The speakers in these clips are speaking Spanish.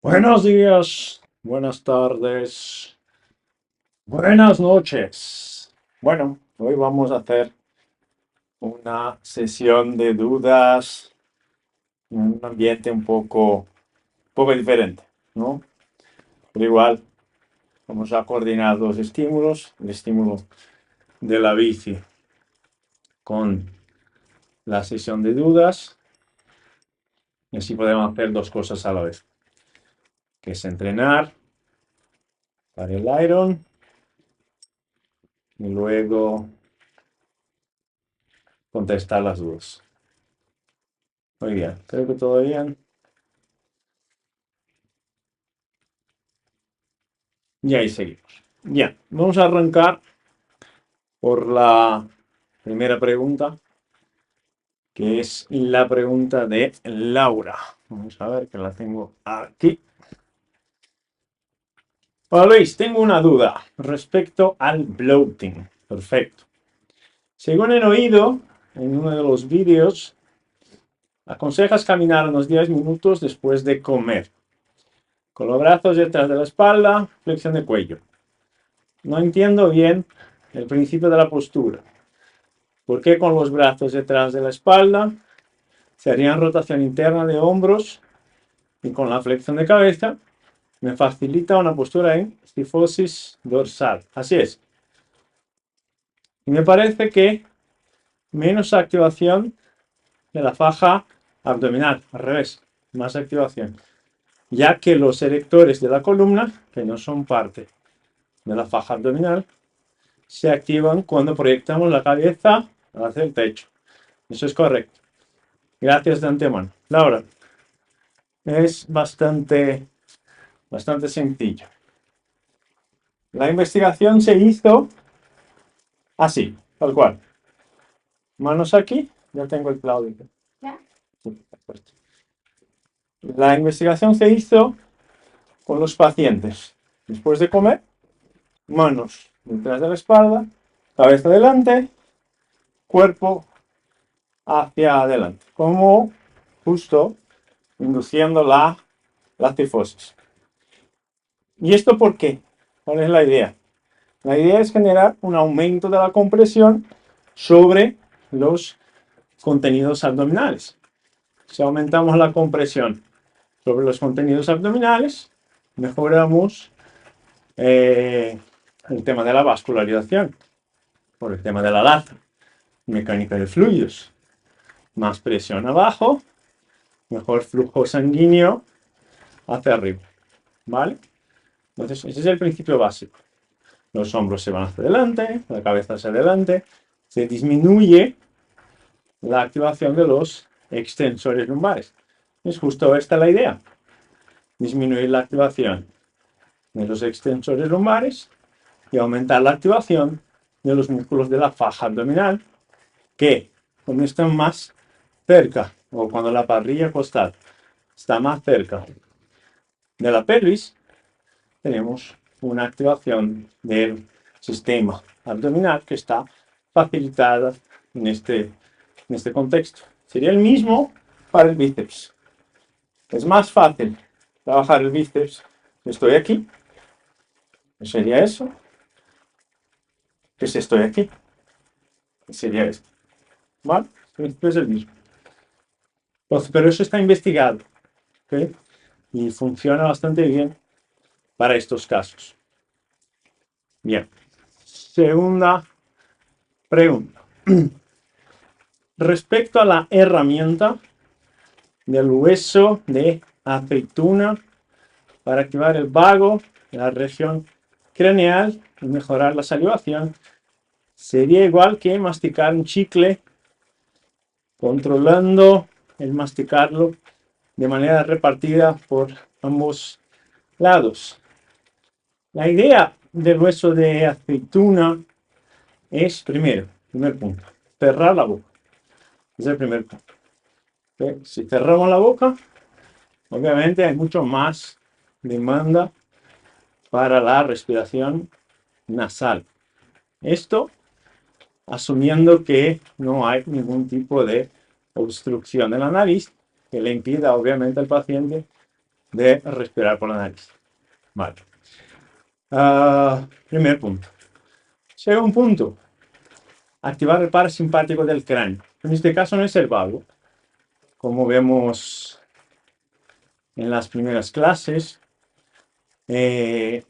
Buenos días, buenas tardes, buenas noches. Bueno, hoy vamos a hacer una sesión de dudas en un ambiente un poco diferente, ¿no? Pero igual, vamos a coordinar dos estímulos, el estímulo de la bici con la sesión de dudas, y así podemos hacer dos cosas a la vez, que es entrenar para el Iron y luego contestar las dudas. Muy bien, creo que todo bien. Y ahí seguimos. Bien, vamos a arrancar por la primera pregunta, que es la pregunta de Laura. Vamos a ver que la tengo aquí. Hola Luis, tengo una duda respecto al bloating. Perfecto. Según he oído en uno de los vídeos, aconsejas caminar unos 10 minutos después de comer, con los brazos detrás de la espalda, flexión de cuello. No entiendo bien el principio de la postura. ¿Por qué con los brazos detrás de la espalda? Se harían rotación interna de hombros y con la flexión de cabeza me facilita una postura en cifosis dorsal. Así es. Y me parece que menos activación de la faja abdominal, al revés, más activación. Ya que los erectores de la columna, que no son parte de la faja abdominal, se activan cuando proyectamos la cabeza hacia el techo. Eso es correcto. Gracias de antemano. Laura, es bastante sencillo. La investigación se hizo así, tal cual. Manos aquí, ya tengo el Claudio. La investigación se hizo con los pacientes. Después de comer, manos detrás de la espalda, cabeza adelante, cuerpo hacia adelante. Como justo induciendo la cifosis. ¿Y esto por qué? ¿Cuál es la idea? La idea es generar un aumento de la compresión sobre los contenidos abdominales. Si aumentamos la compresión sobre los contenidos abdominales, mejoramos el tema de la vascularización, por el tema de la lata, mecánica de fluidos. Más presión abajo, mejor flujo sanguíneo hacia arriba. ¿Vale? Entonces, ese es el principio básico. Los hombros se van hacia adelante, la cabeza hacia adelante, se disminuye la activación de los extensores lumbares. Es justo esta la idea. Disminuir la activación de los extensores lumbares y aumentar la activación de los músculos de la faja abdominal, que cuando están más cerca, o cuando la parrilla costal está más cerca de la pelvis, tenemos una activación del sistema abdominal que está facilitada en este contexto. Sería el mismo para el bíceps. Es más fácil trabajar el bíceps. Estoy aquí. Sería eso. Que si estoy aquí. Sería esto. ¿Vale? Es el mismo. Entonces, pero eso está investigado. ¿Okay? Y funciona bastante bien para estos casos. Bien. Segunda pregunta. Respecto a la herramienta del hueso de aceituna para activar el vago, la región craneal y mejorar la salivación, sería igual que masticar un chicle, controlando el masticarlo de manera repartida por ambos lados. La idea del hueso de aceituna es, primer punto, cerrar la boca. Es el primer punto. ¿Okay? Si cerramos la boca, obviamente hay mucho más demanda para la respiración nasal. Esto asumiendo que no hay ningún tipo de obstrucción en la nariz que le impida obviamente al paciente de respirar por la nariz. Vale. Primer punto. Segundo punto. Activar el parasimpático del cráneo. En este caso no es el vago. Como vemos en las primeras clases, el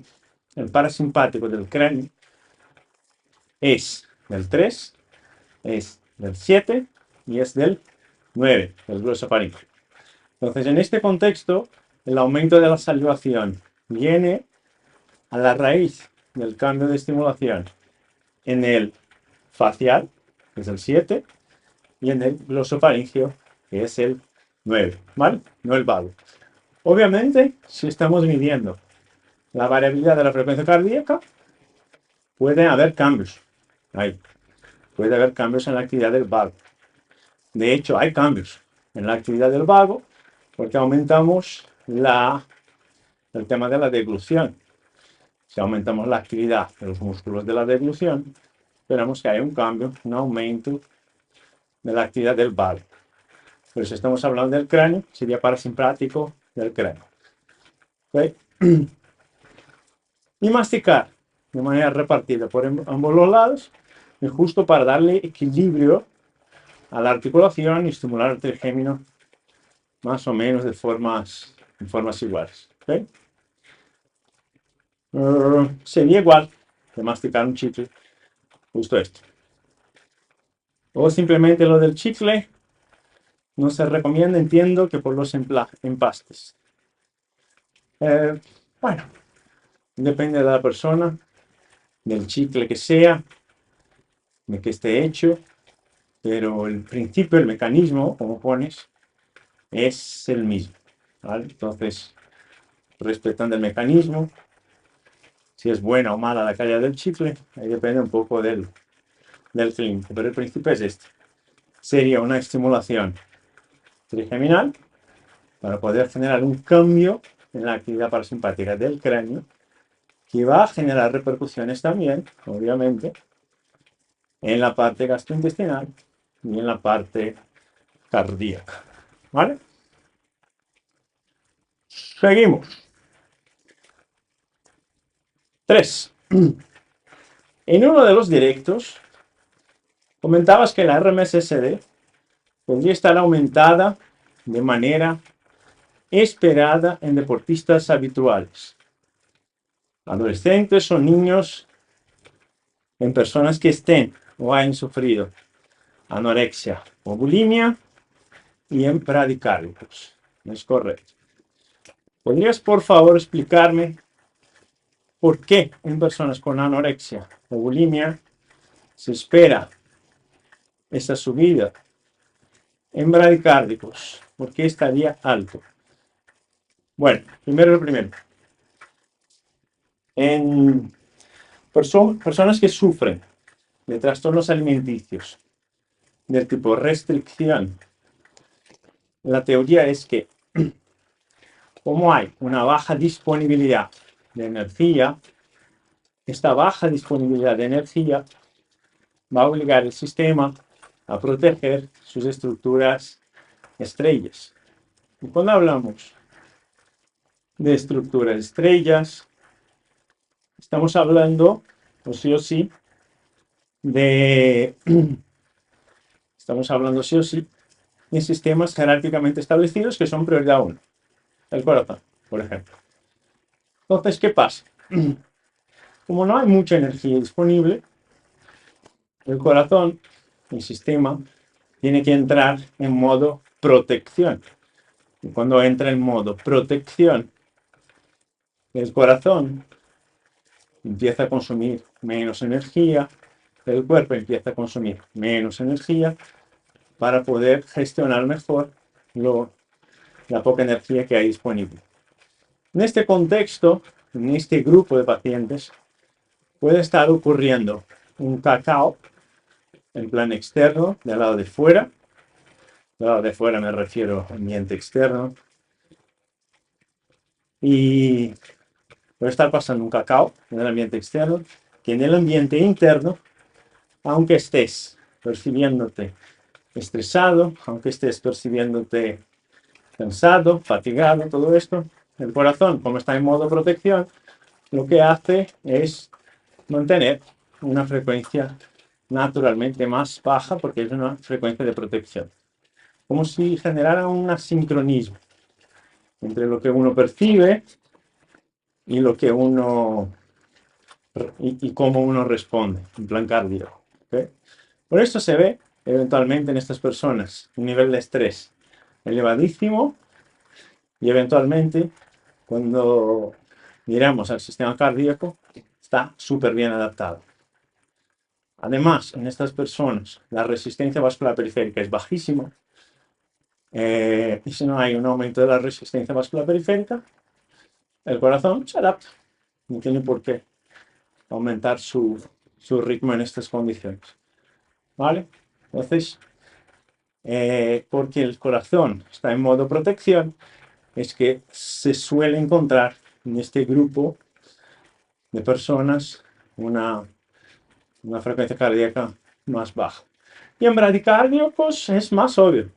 parasimpático del cráneo es del 3, es del 7 y es del 9, el glosofaríngeo. Entonces, en este contexto, el aumento de la salivación viene a la raíz del cambio de estimulación en el facial, que es el 7, y en el glosofaríngeo, que es el 9, ¿vale? No el vago. Obviamente, si estamos midiendo la variabilidad de la frecuencia cardíaca, puede haber cambios. Ahí. Puede haber cambios en la actividad del vago. De hecho, hay cambios en la actividad del vago porque aumentamos el tema de la deglución. Si aumentamos la actividad de los músculos de la deglución, esperamos que haya un cambio, un aumento de la actividad del vago. Pero si estamos hablando del cráneo, sería parasimpático del cráneo. ¿Okay? Y masticar de manera repartida por ambos los lados, es justo para darle equilibrio a la articulación y estimular el trigémino más o menos en formas iguales. ¿Okay? Sería igual que masticar un chicle, justo esto. O simplemente lo del chicle no se recomienda, entiendo que por los empastes. Bueno, depende de la persona, del chicle que sea, de que esté hecho, pero el principio, el mecanismo, como pones, es el mismo. ¿Vale? Entonces, respetando el mecanismo, si es buena o mala la calidad del chicle, ahí depende un poco del clínico, pero el principio es este. Sería una estimulación trigeminal para poder generar un cambio en la actividad parasimpática del cráneo que va a generar repercusiones también, obviamente, en la parte gastrointestinal y en la parte cardíaca. ¿Vale? Seguimos. 3. En uno de los directos comentabas que la RMSSD podría estar aumentada de manera esperada en deportistas habituales, adolescentes o niños, en personas que estén o hayan sufrido anorexia o bulimia y en bradicárdicos. Es correcto. ¿Podrías, por favor, explicarme por qué en personas con anorexia o bulimia se espera esta subida en bradicárdicos? ¿Por qué estaría alto? Bueno, primero. En personas que sufren de trastornos alimenticios del tipo restricción, la teoría es que como hay una baja disponibilidad de energía, esta baja disponibilidad de energía va a obligar al sistema a proteger sus estructuras estrellas. Y cuando hablamos de estructuras estrellas, estamos hablando, sí o sí, de sistemas jerárquicamente establecidos que son prioridad 1. El corazón, por ejemplo. Entonces, ¿qué pasa? Como no hay mucha energía disponible, el corazón, el sistema, tiene que entrar en modo protección. Y cuando entra en modo protección, el corazón empieza a consumir menos energía, el cuerpo empieza a consumir menos energía para poder gestionar mejor la poca energía que hay disponible. En este contexto, en este grupo de pacientes, puede estar ocurriendo un cacao en plan externo, del lado de fuera. Del lado de fuera me refiero al ambiente externo. Y puede estar pasando un cacao en el ambiente externo, que en el ambiente interno, aunque estés percibiéndote estresado, aunque estés percibiéndote cansado, fatigado, todo esto, el corazón, como está en modo protección, lo que hace es mantener una frecuencia naturalmente más baja porque es una frecuencia de protección. Como si generara un asincronismo entre lo que uno percibe y lo que uno y cómo uno responde en plan cardíaco. ¿Okay? Por eso se ve eventualmente en estas personas un nivel de estrés elevadísimo y eventualmente cuando miramos al sistema cardíaco está súper bien adaptado. Además, en estas personas la resistencia vascular periférica es bajísima y si no hay un aumento de la resistencia vascular periférica, el corazón se adapta. No tiene por qué aumentar su ritmo en estas condiciones. ¿Vale? Entonces, porque el corazón está en modo protección, es que se suele encontrar en este grupo de personas una frecuencia cardíaca más baja. Y en bradicárdicos es más obvio.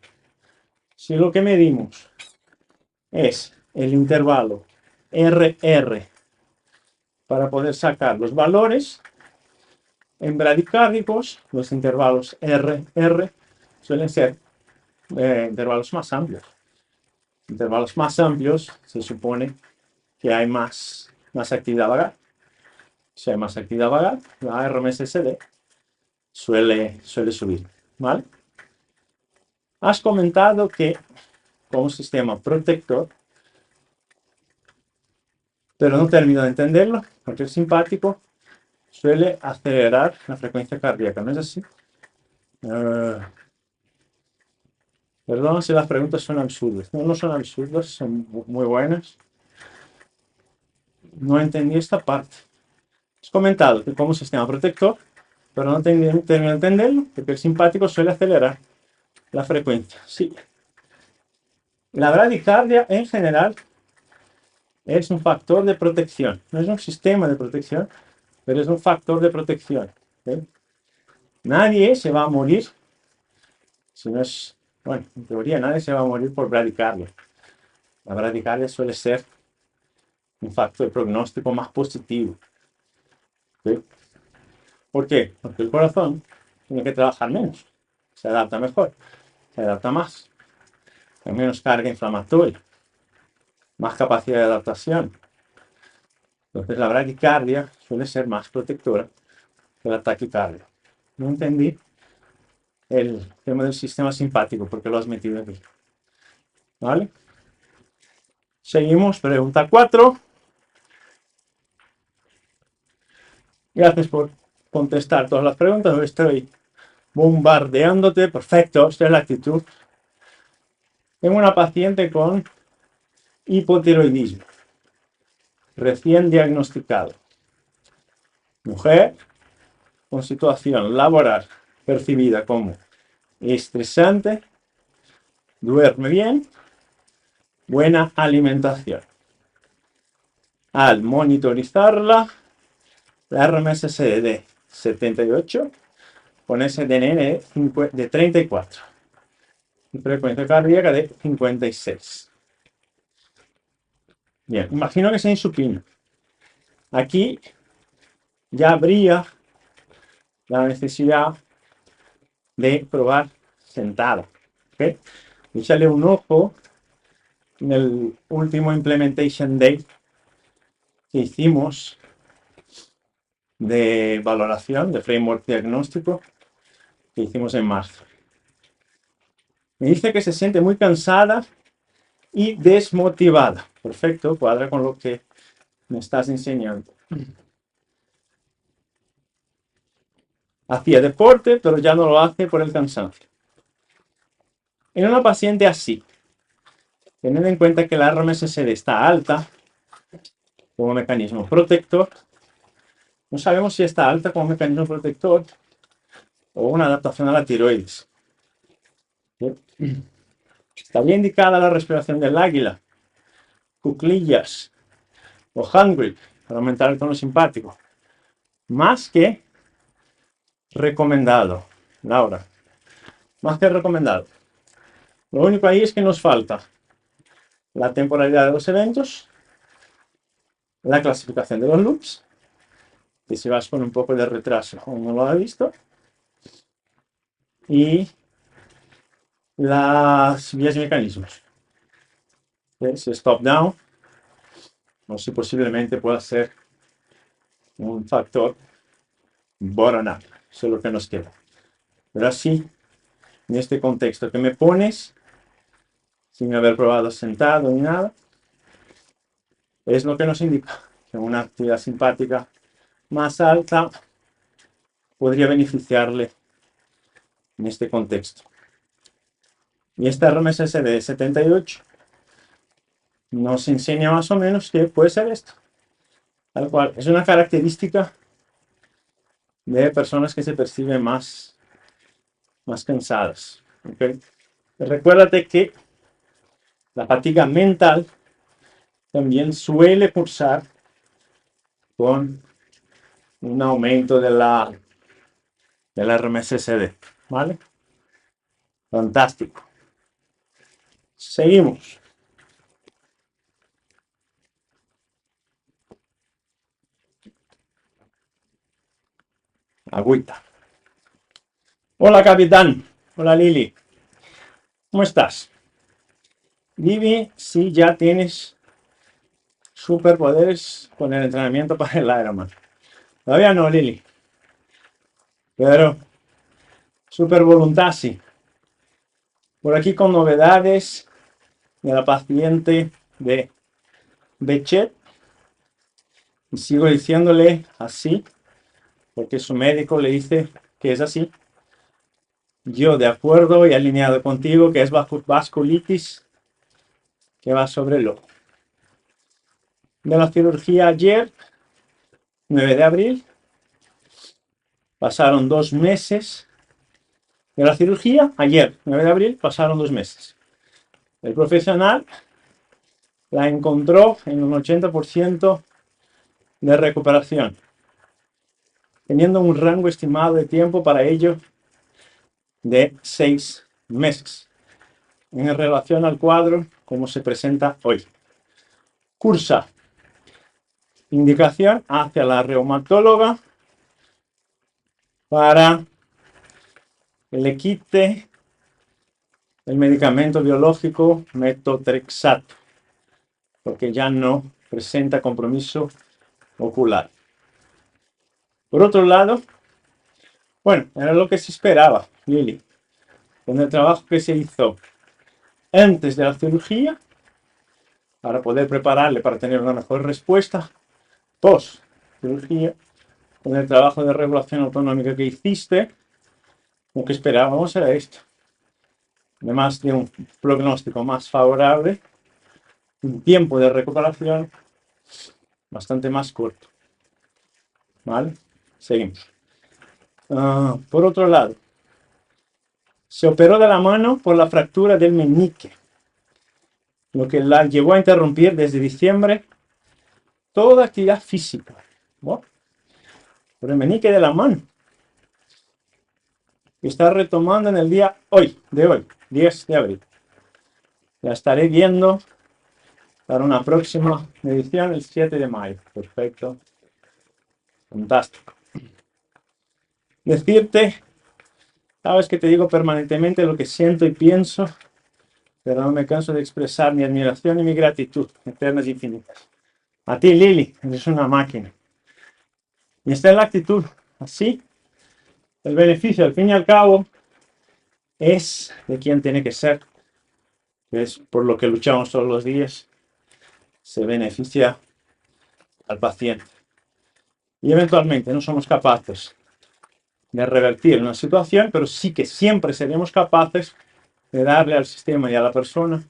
Si lo que medimos es el intervalo RR para poder sacar los valores, en bradicárdicos los intervalos RR suelen ser intervalos más amplios. Intervalos más amplios se supone que hay más actividad vagal. Si hay más actividad vagal, la RMSSD suele subir. ¿Vale? Has comentado que como sistema protector, pero no termino de entenderlo, porque el simpático suele acelerar la frecuencia cardíaca, ¿no es así? Perdón si las preguntas son absurdas. No, no son absurdas, son muy buenas. No entendí esta parte. Has comentado que como sistema protector, pero no termino de entenderlo, porque el simpático suele acelerar la frecuencia. Sí. La bradicardia en general es un factor de protección. No es un sistema de protección, pero es un factor de protección. ¿Okay? Nadie se va a morir, si no es, bueno, en teoría nadie se va a morir por bradicardia. La bradicardia suele ser un factor de pronóstico más positivo. ¿Okay? ¿Por qué? Porque el corazón tiene que trabajar menos, se adapta mejor, se adapta más, hay menos carga inflamatoria, más capacidad de adaptación. Entonces la bradicardia suele ser más protectora que la taquicardia. No entendí el tema del sistema simpático porque lo has metido aquí. ¿Vale? Seguimos, pregunta 4. Gracias por contestar todas las preguntas. Estoy bombardeándote. Perfecto, esta es la actitud. Tengo una paciente con hipotiroidismo, recién diagnosticado. Mujer con situación laboral percibida como estresante, duerme bien, buena alimentación. Al monitorizarla, la RMSSD de 78 con SDN de 34 y frecuencia cardíaca de 56. Bien, imagino que sea insupino. Aquí ya habría la necesidad de probar sentada. ¿Okay? Échale un ojo en el último Implementation Day que hicimos de valoración, de framework diagnóstico, que hicimos en marzo. Me dice que se siente muy cansada y desmotivada. Perfecto, cuadra con lo que me estás enseñando. Hacía deporte, pero ya no lo hace por el cansancio. En una paciente así, teniendo en cuenta que la RMSSD está alta como mecanismo protector, no sabemos si está alta como mecanismo protector o una adaptación a la tiroides. Estaría indicada la respiración del águila, cuclillas o hand grip para aumentar el tono simpático. Más que recomendado, Laura. Más que recomendado. Lo único ahí es que nos falta la temporalidad de los eventos, la clasificación de los loops, que si vas con un poco de retraso aún no lo has visto, y las vías y mecanismos. Si es top-down, o si posiblemente pueda ser un factor bottom-up, eso es lo que nos queda. Pero así, en este contexto que me pones, sin haber probado sentado ni nada, es lo que nos indica que una actividad simpática más alta podría beneficiarle en este contexto. Y esta RMSS de 78 nos enseña más o menos que puede ser esto. Tal cual, es una característica de personas que se perciben más cansadas. ¿Okay? Recuérdate que la fatiga mental también suele cursar con un aumento de la RMSD, ¿vale? Fantástico. Seguimos. Agüita. Hola, capitán. Hola, Lili. ¿Cómo estás? Dime si ya tienes superpoderes con el entrenamiento para el Ironman. Todavía no, Lili. Pero super voluntad sí. Por aquí con novedades de la paciente de Bechet. Y sigo diciéndole así, porque su médico le dice que es así. Yo de acuerdo y alineado contigo que es vasculitis que va sobre el ojo. De la cirugía ayer, 9 de abril, pasaron 2 meses. De la cirugía, ayer, 9 de abril, pasaron 2 meses. El profesional la encontró en un 80% de recuperación, teniendo un rango estimado de tiempo para ello de 6 meses, en relación al cuadro como se presenta hoy. Cursa. Indicación hacia la reumatóloga para que le quite el medicamento biológico metotrexato, porque ya no presenta compromiso ocular. Por otro lado, bueno, era lo que se esperaba, Lili, con el trabajo que se hizo antes de la cirugía, para poder prepararle para tener una mejor respuesta post cirugía, con el trabajo de regulación autonómica que hiciste, lo que esperábamos era esto. Además de un pronóstico más favorable, un tiempo de recuperación bastante más corto. ¿Vale? Seguimos. Por otro lado, se operó de la mano por la fractura del meñique, lo que la llevó a interrumpir desde diciembre toda actividad física. ¿No? Por el meñique de la mano. Y está retomando en el día de hoy, 10 de abril. La estaré viendo para una próxima edición el 7 de mayo. Perfecto. Fantástico. Decirte, sabes que te digo permanentemente lo que siento y pienso, pero no me canso de expresar mi admiración y mi gratitud eternas e infinitas. A ti, Lili, eres una máquina. Y esta es la actitud. Así, el beneficio, al fin y al cabo, es de quien tiene que ser. Es por lo que luchamos todos los días. Se beneficia al paciente. Y eventualmente no somos capaces de revertir una situación, pero sí que siempre seremos capaces de darle al sistema y a la persona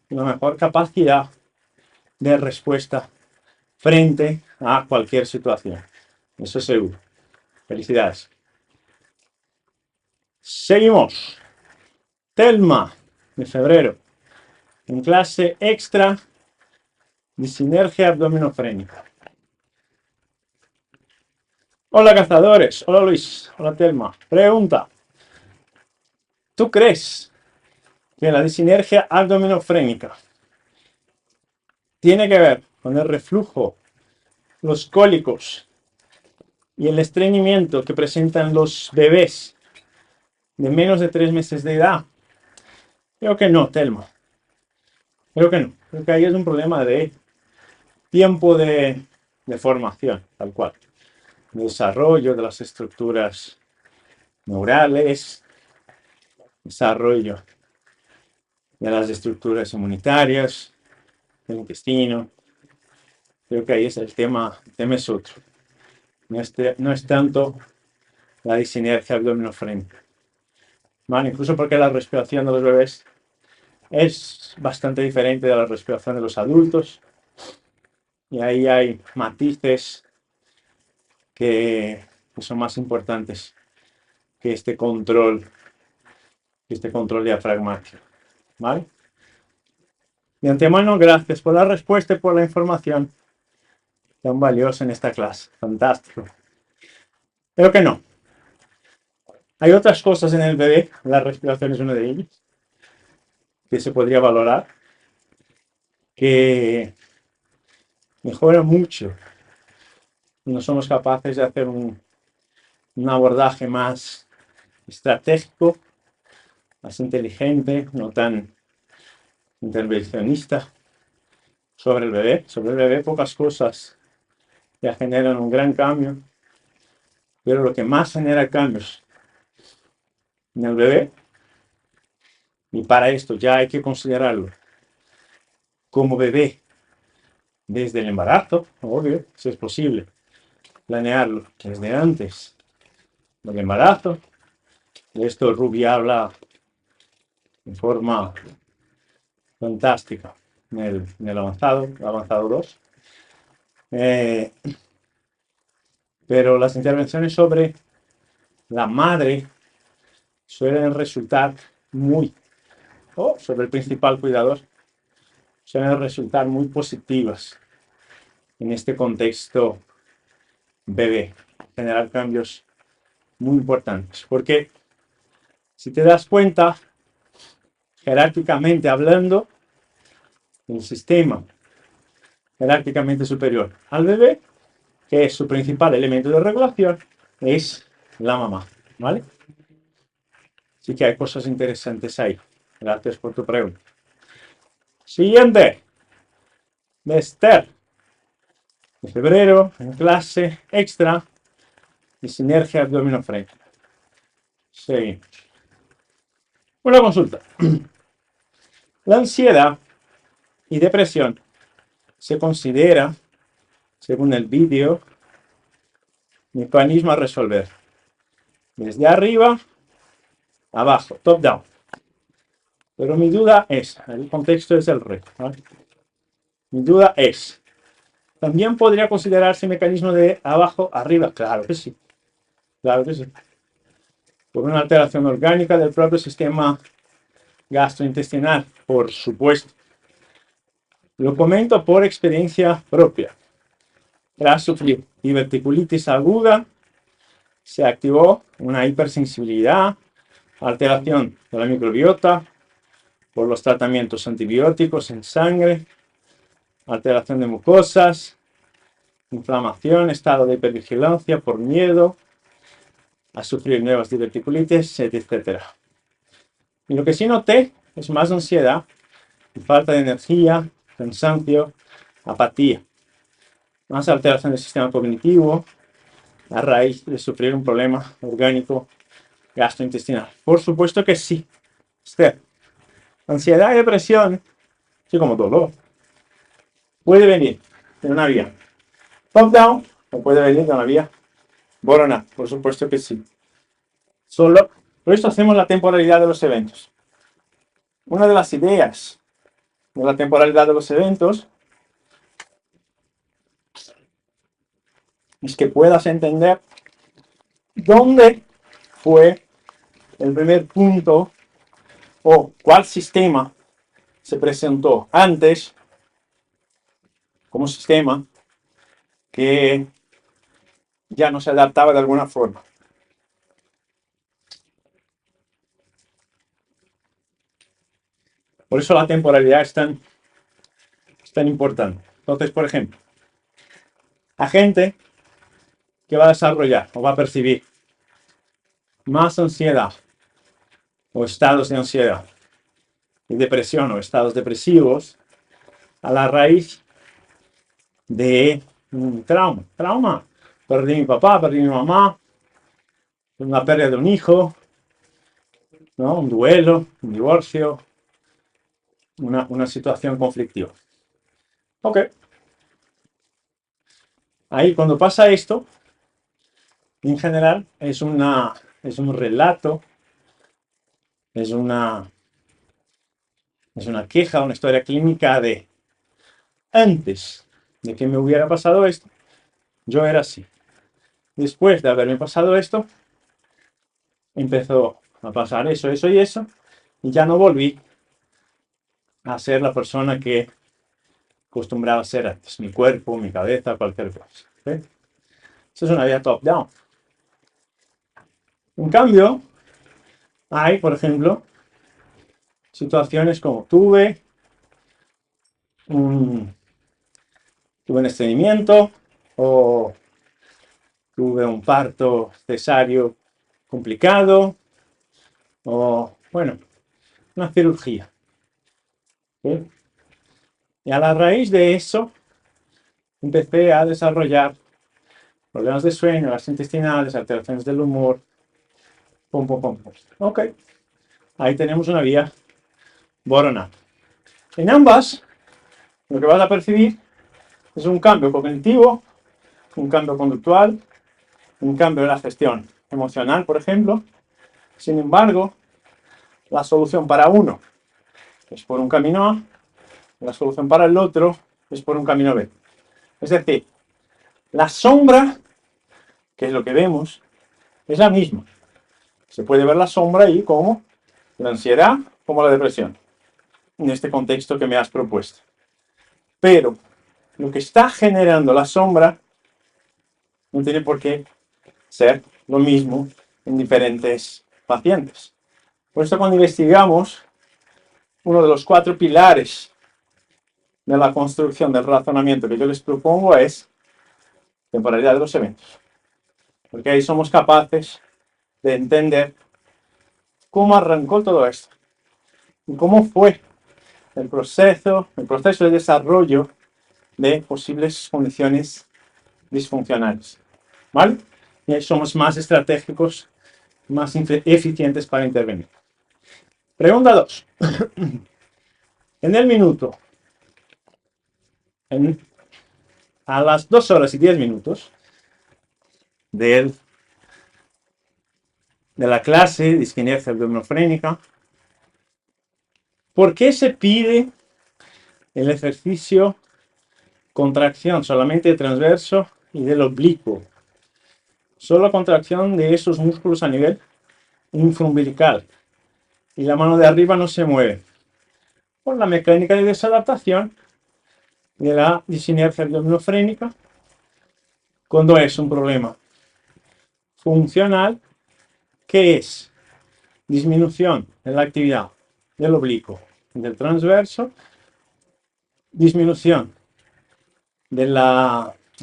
una mejor capacidad de respuesta frente a cualquier situación. Eso es seguro. Felicidades. Seguimos. Telma, de febrero, en clase extra de sinergia abdominofrénica. Hola, cazadores. Hola, Luis. Hola, Telma. Pregunta. ¿Tú crees que la disinergia abdominofrénica tiene que ver con el reflujo, los cólicos y el estreñimiento que presentan los bebés de menos de 3 meses de edad. Creo que no, Telma. Creo que no. Creo que ahí es un problema de tiempo de formación, tal cual. De desarrollo de las estructuras neurales, desarrollo de las estructuras inmunitarias, del intestino. Creo que ahí es el tema es otro. No es tanto la disinergia abdominofrénica. ¿Vale? Incluso porque la respiración de los bebés es bastante diferente de la respiración de los adultos. Y ahí hay matices que son más importantes que este control diafragmático. ¿Vale? De antemano, gracias por la respuesta y por la información tan valiosa en esta clase. Fantástico. Pero que no. Hay otras cosas en el bebé, la respiración es una de ellas, que se podría valorar, que mejora mucho. No somos capaces de hacer un abordaje más estratégico, más inteligente, no tan intervencionista sobre el bebé. Sobre el bebé pocas cosas ya generan un gran cambio, pero lo que más genera cambios en el bebé, y para esto ya hay que considerarlo como bebé desde el embarazo, obvio, si es posible, planearlo desde antes del embarazo. De esto Ruby habla en forma fantástica en el avanzado 2. Pero las intervenciones sobre la madre suelen resultar sobre el principal cuidador, suelen resultar muy positivas en este contexto bebé, generar cambios muy importantes. Porque si te das cuenta, jerárquicamente hablando, el sistema jerárquicamente superior al bebé, que es su principal elemento de regulación, es la mamá, ¿vale? Así que hay cosas interesantes ahí. Gracias por tu pregunta. Siguiente. De Esther. De febrero, en clase extra de sinergia abdominofrénica. Seguimos. Una consulta. La ansiedad y depresión se considera, según el vídeo, mecanismo a resolver. Desde arriba, abajo, top down. Pero mi duda es, el contexto es el reto, ¿vale? Mi duda es, ¿también podría considerarse mecanismo de abajo arriba? Claro que sí. Claro que sí. Por una alteración orgánica del propio sistema gastrointestinal, por supuesto. Lo comento por experiencia propia. Tras sufrir diverticulitis aguda, se activó una hipersensibilidad, alteración de la microbiota por los tratamientos antibióticos en sangre, alteración de mucosas, inflamación, estado de hipervigilancia por miedo a sufrir nuevas diverticulitis, etc. Y lo que sí noté es más ansiedad, falta de energía, cansancio, apatía, más alteración del sistema cognitivo a raíz de sufrir un problema orgánico gastrointestinal. Por supuesto que sí. Esther, ansiedad y depresión, así como dolor, puede venir de una vía top-down o puede venir de una vía bottom-up. Por supuesto que sí. Por eso hacemos la temporalidad de los eventos. Una de las ideas de la temporalidad de los eventos es que puedas entender dónde fue el primer punto o cuál sistema se presentó antes como sistema que ya no se adaptaba de alguna forma. Por eso la temporalidad es tan tan importante. Entonces, por ejemplo, a gente que va a desarrollar o va a percibir más ansiedad o estados de ansiedad y depresión o estados depresivos a la raíz de un trauma. Perdí a mi papá, perdí a mi mamá, una pérdida de un hijo, ¿no? Un duelo, un divorcio, una situación conflictiva. Ok. Ahí cuando pasa esto, en general es un relato, es una queja, una historia clínica de antes de que me hubiera pasado esto, yo era así. Después de haberme pasado esto, empezó a pasar eso, eso y eso, y ya no volví a ser la persona que acostumbraba a ser antes. Mi cuerpo, mi cabeza, cualquier cosa. ¿Sí? Eso es una vida top-down. En cambio, hay, por ejemplo, situaciones como tuve un estreñimiento o tuve un parto cesárea complicado o, bueno, una cirugía. ¿Sí? Y a la raíz de eso empecé a desarrollar problemas de sueño, gastrointestinales, alteraciones del humor, pum, pum, pum, pum. Ok, ahí tenemos una vía boronal. En ambas, lo que vas a percibir es un cambio cognitivo, un cambio conductual, un cambio en la gestión emocional, por ejemplo. Sin embargo, la solución para uno es por un camino A, la solución para el otro es por un camino B. Es decir, la sombra, que es lo que vemos, es la misma. Se puede ver la sombra ahí como la ansiedad, como la depresión, en este contexto que me has propuesto. Pero lo que está generando la sombra no tiene por qué ser lo mismo en diferentes pacientes. Por eso cuando investigamos, uno de los 4 pilares de la construcción del razonamiento que yo les propongo es temporalidad de los eventos. Porque ahí somos capaces de entender cómo arrancó todo esto y cómo fue el proceso de desarrollo de posibles condiciones disfuncionales. ¿Vale? Y ahí somos más estratégicos, más eficientes para intervenir. Pregunta 2. En el minuto, a las 2 horas y 10 minutos de la clase de disquinesia abdominofrénica, ¿por qué se pide el ejercicio contracción solamente de transverso y del oblicuo? Solo contracción de esos músculos a nivel infraumbilical y la mano de arriba no se mueve. Por la mecánica de desadaptación de la disinergia abdominofrénica, cuando es un problema funcional, que es disminución de la actividad del oblicuo y del transverso, disminución del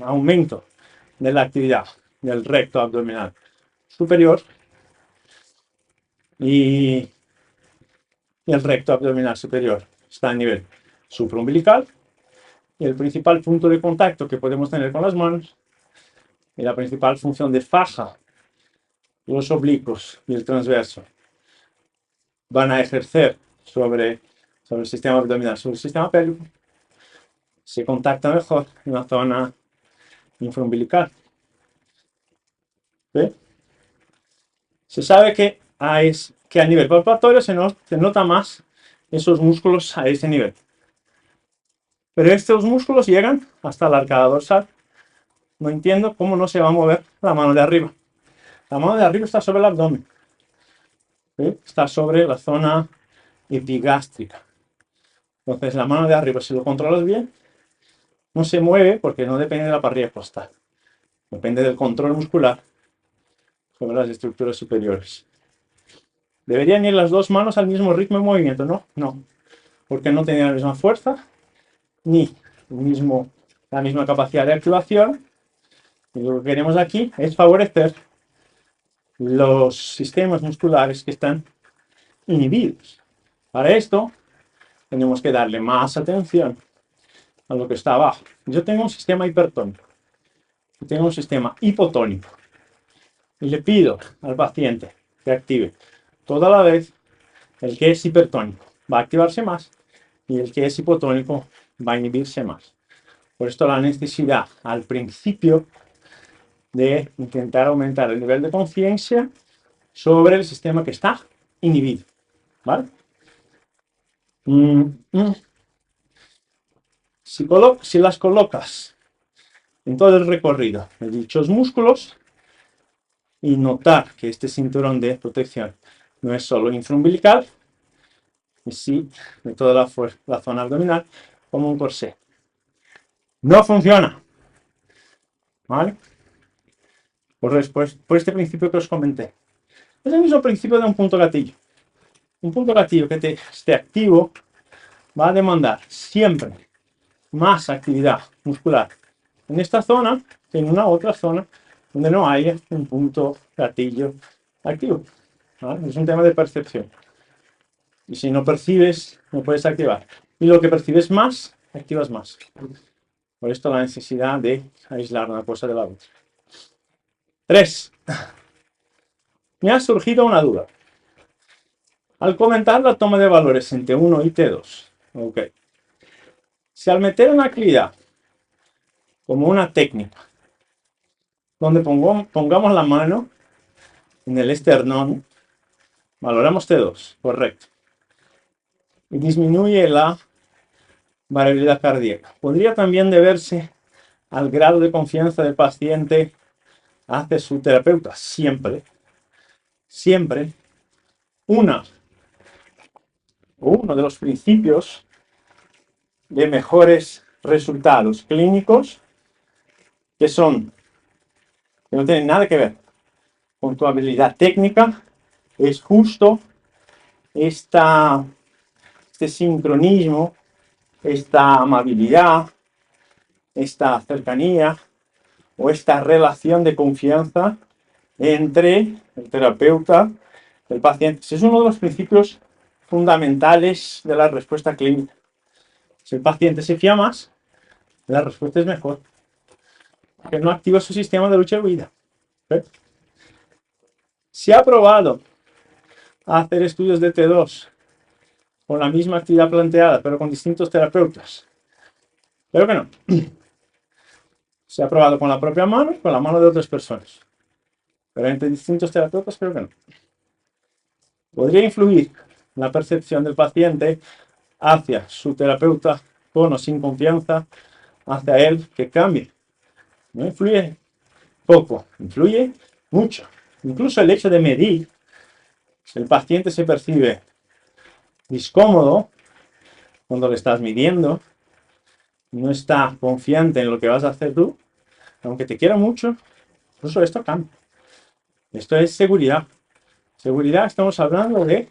aumento de la actividad del recto abdominal superior y el recto abdominal superior está a nivel supraumbilical y el principal punto de contacto que podemos tener con las manos y la principal función de faja, los oblicuos y el transverso van a ejercer sobre el sistema abdominal, sobre el sistema pélvico, se contacta mejor en la zona infraumbilical. ¿Sí? Se sabe que a nivel palpatorio se nota más esos músculos a ese nivel. Pero estos músculos llegan hasta la arcada dorsal. No entiendo cómo no se va a mover la mano de arriba. La mano de arriba está sobre el abdomen. ¿Sí? Está sobre la zona epigástrica. Entonces la mano de arriba, si lo controlas bien, no se mueve porque no depende de la parrilla costal. Depende del control muscular sobre las estructuras superiores. ¿Deberían ir las dos manos al mismo ritmo de movimiento? No, no. Porque no tienen la misma fuerza ni la misma capacidad de activación. Y lo que queremos aquí es favorecer los sistemas musculares que están inhibidos. Para esto, tenemos que darle más atención a lo que está abajo. Yo tengo un sistema hipertónico, yo tengo un sistema hipotónico, y le pido al paciente que active toda la vez el que es hipertónico. Va a activarse más y el que es hipotónico va a inhibirse más. Por esto la necesidad al principio de intentar aumentar el nivel de conciencia sobre el sistema que está inhibido. ¿Vale? Si las colocas en todo el recorrido de dichos músculos y notar que este cinturón de protección no es solo infraumbilical, y sí de toda la zona abdominal, como un corsé. No funciona. ¿Vale? Por este principio que os comenté. Es el mismo principio de un punto gatillo. Un punto gatillo que esté activo va a demandar siempre más actividad muscular en esta zona que en una otra zona donde no haya un punto gatillo activo. ¿Vale? Es un tema de percepción. Y si no percibes, no puedes activar. Y lo que percibes más, activas más. Por esto la necesidad de aislar una cosa de la otra. 3. Me ha surgido una duda. Al comentar la toma de valores en T1 y T2, ok. Si al meter una actividad como una técnica, donde pongamos la mano en el esternón, valoramos T2, correcto, y disminuye la variabilidad cardíaca, podría también deberse al grado de confianza del paciente hacia su terapeuta. Siempre uno de los principios de mejores resultados clínicos que no tienen nada que ver con tu habilidad técnica es justo este sincronismo, esta amabilidad, esta cercanía o esta relación de confianza entre el terapeuta y el paciente. Ese es uno de los principios fundamentales de la respuesta clínica. Si el paciente se fía más, la respuesta es mejor, porque no activa su sistema de lucha y huida. ¿Ves? Se ha probado a hacer estudios de T2 con la misma actividad planteada, pero con distintos terapeutas. Pero que no. Se ha probado con la propia mano y con la mano de otras personas. Pero entre distintos terapeutas, creo que no. Podría influir la percepción del paciente hacia su terapeuta con o sin confianza, hacia él que cambie. No influye poco, influye mucho. Incluso el hecho de medir, si el paciente se percibe incómodo cuando le estás midiendo, no está confiante en lo que vas a hacer tú, aunque te quiera mucho, incluso esto cambia. Esto es seguridad. Seguridad, estamos hablando de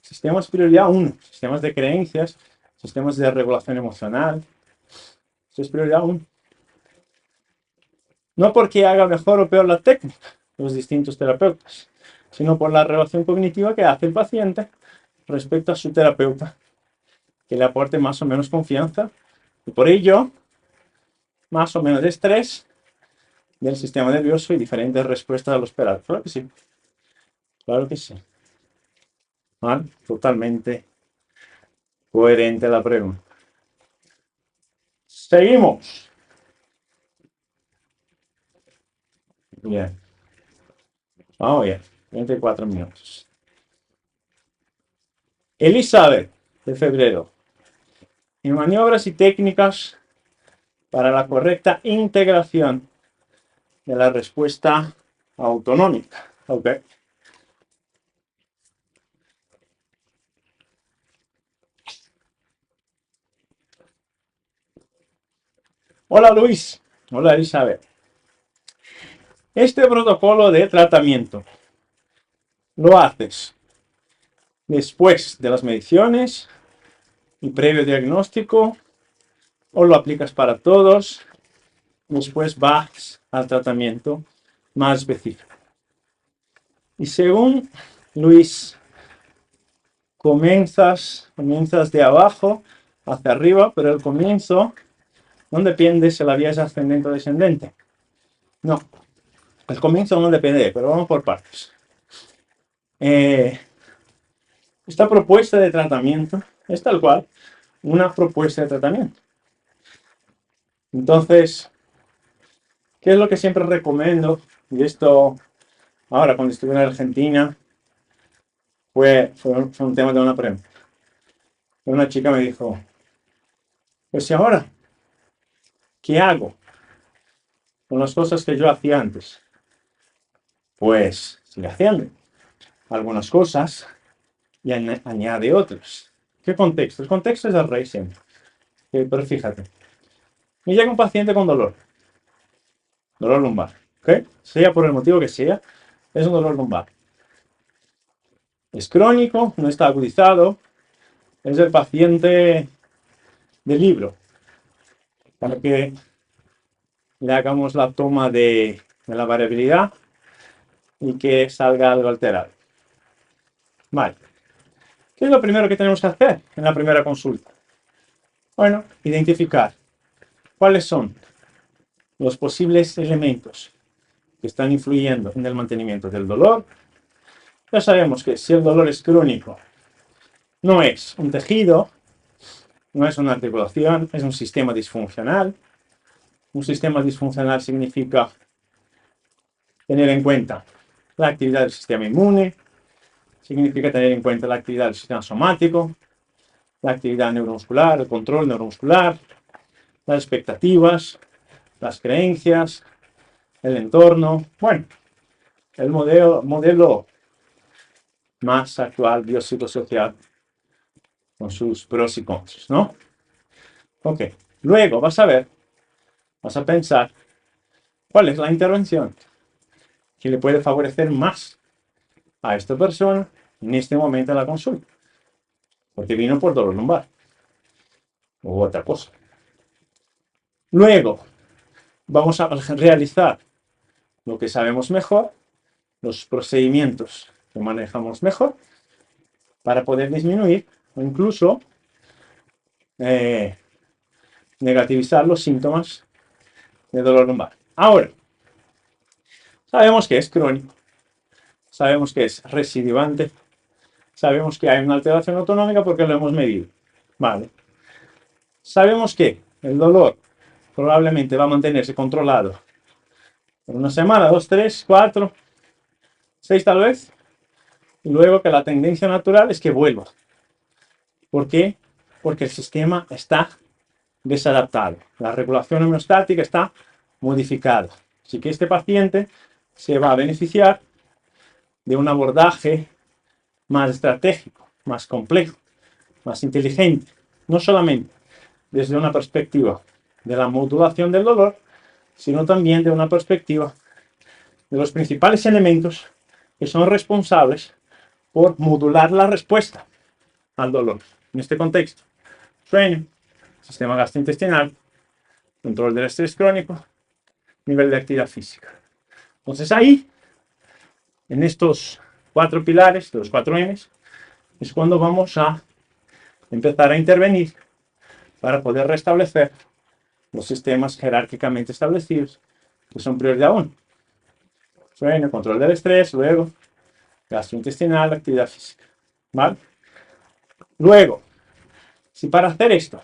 sistemas prioridad 1, sistemas de creencias, sistemas de regulación emocional. Esto es prioridad 1. No porque haga mejor o peor la técnica los distintos terapeutas, sino por la relación cognitiva que hace el paciente respecto a su terapeuta, que le aporte más o menos confianza y por ello más o menos estrés del sistema nervioso y diferentes respuestas a lo esperado. Claro que sí. Claro que sí. ¿Vale? Totalmente coherente la pregunta. Seguimos. Bien. Vamos bien. 24 minutos. Elizabeth, de febrero. Y maniobras y técnicas para la correcta integración de la respuesta autonómica. Ok. Hola Luis. Hola Elizabeth. Este protocolo de tratamiento lo haces después de las mediciones y previo diagnóstico o lo aplicas para todos, después vas al tratamiento más específico. Y según Luis, comienzas de abajo hacia arriba, pero el comienzo no depende si la vía es ascendente o descendente. No, el comienzo no depende, pero vamos por partes. Esta propuesta de tratamiento es tal cual una propuesta de tratamiento. Entonces, ¿qué es lo que siempre recomiendo? Y esto, ahora cuando estuve en Argentina, fue un tema de una pregunta. Una chica me dijo, pues ¿y ahora qué hago con las cosas que yo hacía antes? Pues sigue haciendo algunas cosas y añade otras. ¿Qué contexto? El contexto es el rey siempre. Pero fíjate, me llega un paciente con dolor lumbar, ¿ok? Sea por el motivo que sea, es un dolor lumbar. Es crónico, no está agudizado, es el paciente del libro, para que le hagamos la toma de la variabilidad y que salga algo alterado. Vale. ¿Qué es lo primero que tenemos que hacer en la primera consulta? Bueno, identificar cuáles son los posibles elementos que están influyendo en el mantenimiento del dolor. Ya sabemos que si el dolor es crónico, no es un tejido, no es una articulación, es un sistema disfuncional. Un sistema disfuncional significa tener en cuenta la actividad del sistema inmune, significa tener en cuenta la actividad del sistema somático, la actividad neuromuscular, el control neuromuscular, las expectativas, las creencias, el entorno. Bueno, el modelo más actual biopsicosocial con sus pros y contras, ¿no? Ok, luego vas a pensar cuál es la intervención que le puede favorecer más a esta persona en este momento de la consulta, porque vino por dolor lumbar u otra cosa. Luego vamos a realizar lo que sabemos mejor, los procedimientos que manejamos mejor, para poder disminuir o incluso negativizar los síntomas de dolor lumbar. Ahora, sabemos que es crónico, sabemos que es recidivante, sabemos que hay una alteración autonómica porque lo hemos medido. Vale. Sabemos que el dolor probablemente va a mantenerse controlado por una semana, 2, 3, 4, 6 tal vez, y luego que la tendencia natural es que vuelva. ¿Por qué? Porque el sistema está desadaptado. La regulación homeostática está modificada. Así que este paciente se va a beneficiar de un abordaje más estratégico, más complejo, más inteligente. No solamente desde una perspectiva de la modulación del dolor, sino también de una perspectiva de los principales elementos que son responsables por modular la respuesta al dolor. En este contexto, sueño, sistema gastrointestinal, control del estrés crónico, nivel de actividad física. Entonces ahí, en estos 4 pilares, de los 4 M's, es cuando vamos a empezar a intervenir para poder restablecer los sistemas jerárquicamente establecidos que son prioridad 1. Sueño, control del estrés, luego gastrointestinal, actividad física. ¿Vale? Luego, si para hacer esto,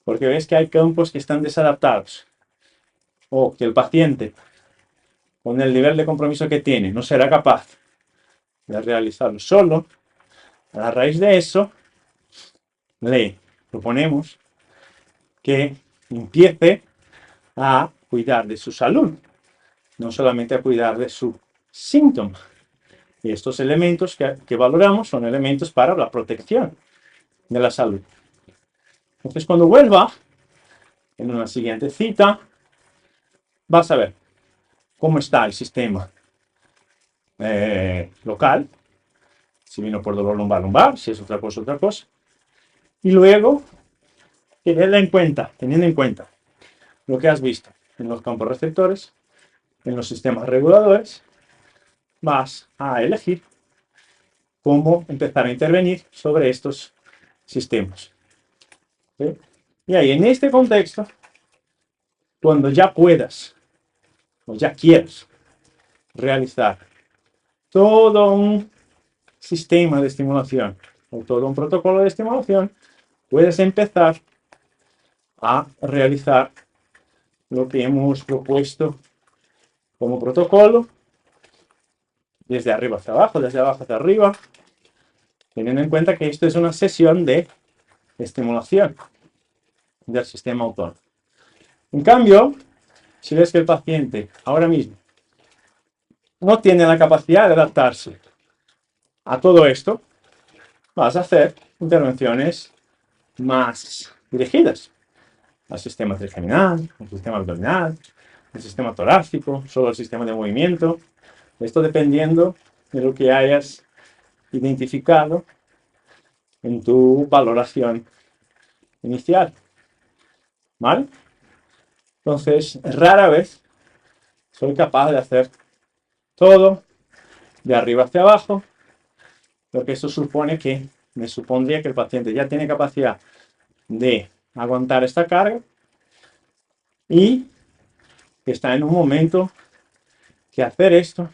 porque ves que hay campos que están desadaptados, o que el paciente, con el nivel de compromiso que tiene, no será capaz de realizarlo solo, a raíz de eso, le proponemos que empiece a cuidar de su salud, no solamente a cuidar de su síntoma. Y estos elementos que valoramos son elementos para la protección de la salud. Entonces, cuando vuelva, en una siguiente cita, vas a ver cómo está el sistema local, si vino por dolor lumbar, si es otra cosa. Y luego, teniendo en cuenta lo que has visto en los campos receptores, en los sistemas reguladores, vas a elegir cómo empezar a intervenir sobre estos sistemas. ¿Sí? Y ahí, en este contexto, cuando ya puedas o ya quieras realizar todo un sistema de estimulación o todo un protocolo de estimulación, puedes empezar a realizar lo que hemos propuesto como protocolo, desde arriba hacia abajo, desde abajo hacia arriba, teniendo en cuenta que esto es una sesión de estimulación del sistema autónomo. En cambio, si ves que el paciente ahora mismo no tiene la capacidad de adaptarse a todo esto, vas a hacer intervenciones más dirigidas al sistema trigeminal, al sistema abdominal, al sistema torácico, solo al sistema de movimiento. Esto dependiendo de lo que hayas identificado en tu valoración inicial. ¿Vale? Entonces, rara vez soy capaz de hacer todo de arriba hacia abajo, porque eso supone que me supondría que el paciente ya tiene capacidad de aguantar esta carga y que está en un momento que hacer esto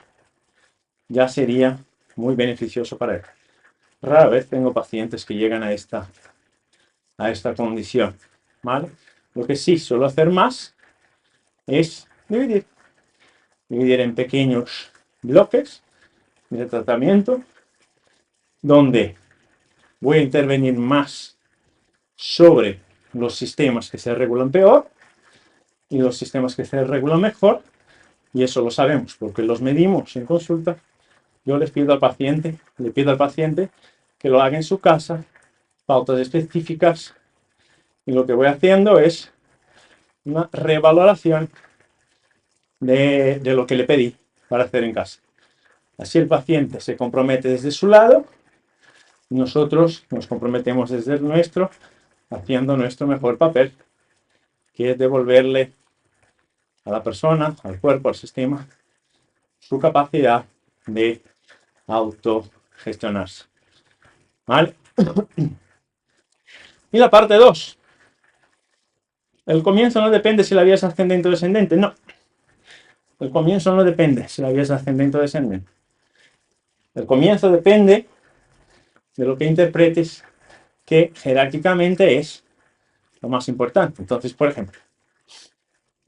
ya sería muy beneficioso para él. Rara vez tengo pacientes que llegan a esta condición, ¿vale? Lo que sí suelo hacer más es dividir en pequeños bloques de tratamiento donde voy a intervenir más sobre los sistemas que se regulan peor y los sistemas que se regulan mejor, y eso lo sabemos porque los medimos en consulta. Yo le pido al paciente que lo haga en su casa, pautas específicas, y lo que voy haciendo es una revaloración de lo que le pedí para hacer en casa. Así el paciente se compromete desde su lado, y nosotros nos comprometemos desde el nuestro, haciendo nuestro mejor papel, que es devolverle a la persona, al cuerpo, al sistema, su capacidad de autogestionarse. ¿Vale? Y la parte 2. El comienzo no depende si la vía es ascendente o descendente. No. El comienzo no depende si la vía es ascendente o descendente. El comienzo depende de lo que interpretes que jerárquicamente es lo más importante. Entonces, por ejemplo,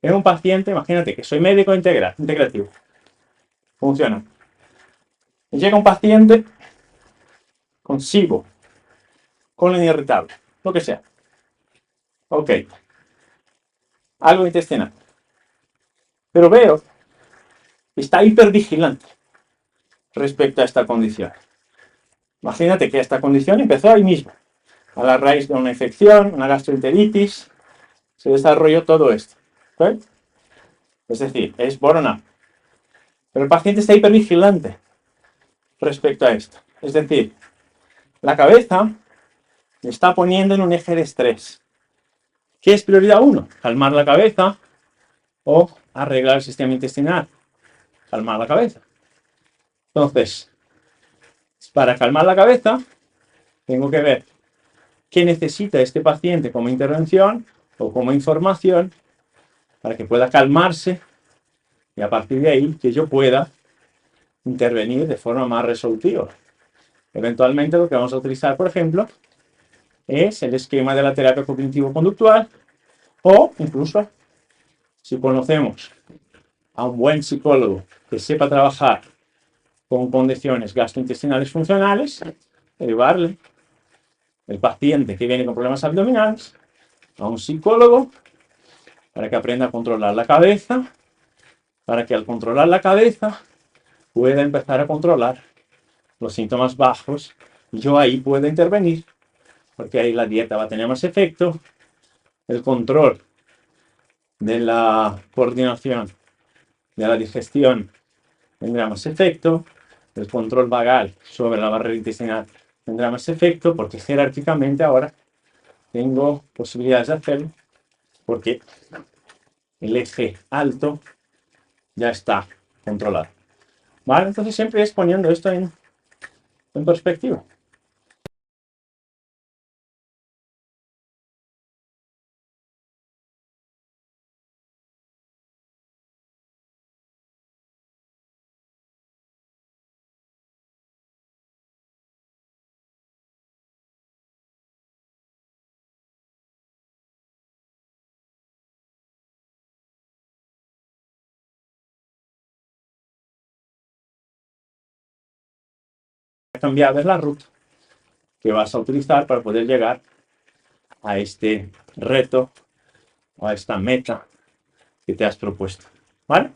en un paciente, imagínate que soy médico integrativo. Funciona. Llega un paciente con SIBO, colon irritable, lo que sea. Ok. Algo intestinal. Pero veo que está hipervigilante respecto a esta condición. Imagínate que esta condición empezó ahí mismo, a la raíz de una infección, una gastroenteritis, se desarrolló todo esto. ¿Okay? Es decir, es bottom-up. Pero el paciente está hipervigilante respecto a esto. Es decir, la cabeza le está poniendo en un eje de estrés. ¿Qué es prioridad 1? Calmar la cabeza o arreglar el sistema intestinal. Calmar la cabeza. Entonces, para calmar la cabeza, tengo que ver qué necesita este paciente como intervención o como información para que pueda calmarse y a partir de ahí que yo pueda intervenir de forma más resolutiva. Eventualmente lo que vamos a utilizar, por ejemplo, es el esquema de la terapia cognitivo-conductual o incluso si conocemos a un buen psicólogo que sepa trabajar con condiciones gastrointestinales funcionales, llevarle el paciente que viene con problemas abdominales a un psicólogo para que aprenda a controlar la cabeza, para que al controlar la cabeza pueda empezar a controlar los síntomas bajos y yo ahí puedo intervenir porque ahí la dieta va a tener más efecto, el control de la coordinación de la digestión tendrá más efecto, el control vagal sobre la barrera intestinal tendrá más efecto porque jerárquicamente ahora tengo posibilidades de hacerlo porque el eje alto ya está controlado. ¿Vale? Entonces siempre es poniendo esto en perspectiva. Cambiar la ruta que vas a utilizar para poder llegar a este reto o a esta meta que te has propuesto. ¿Vale?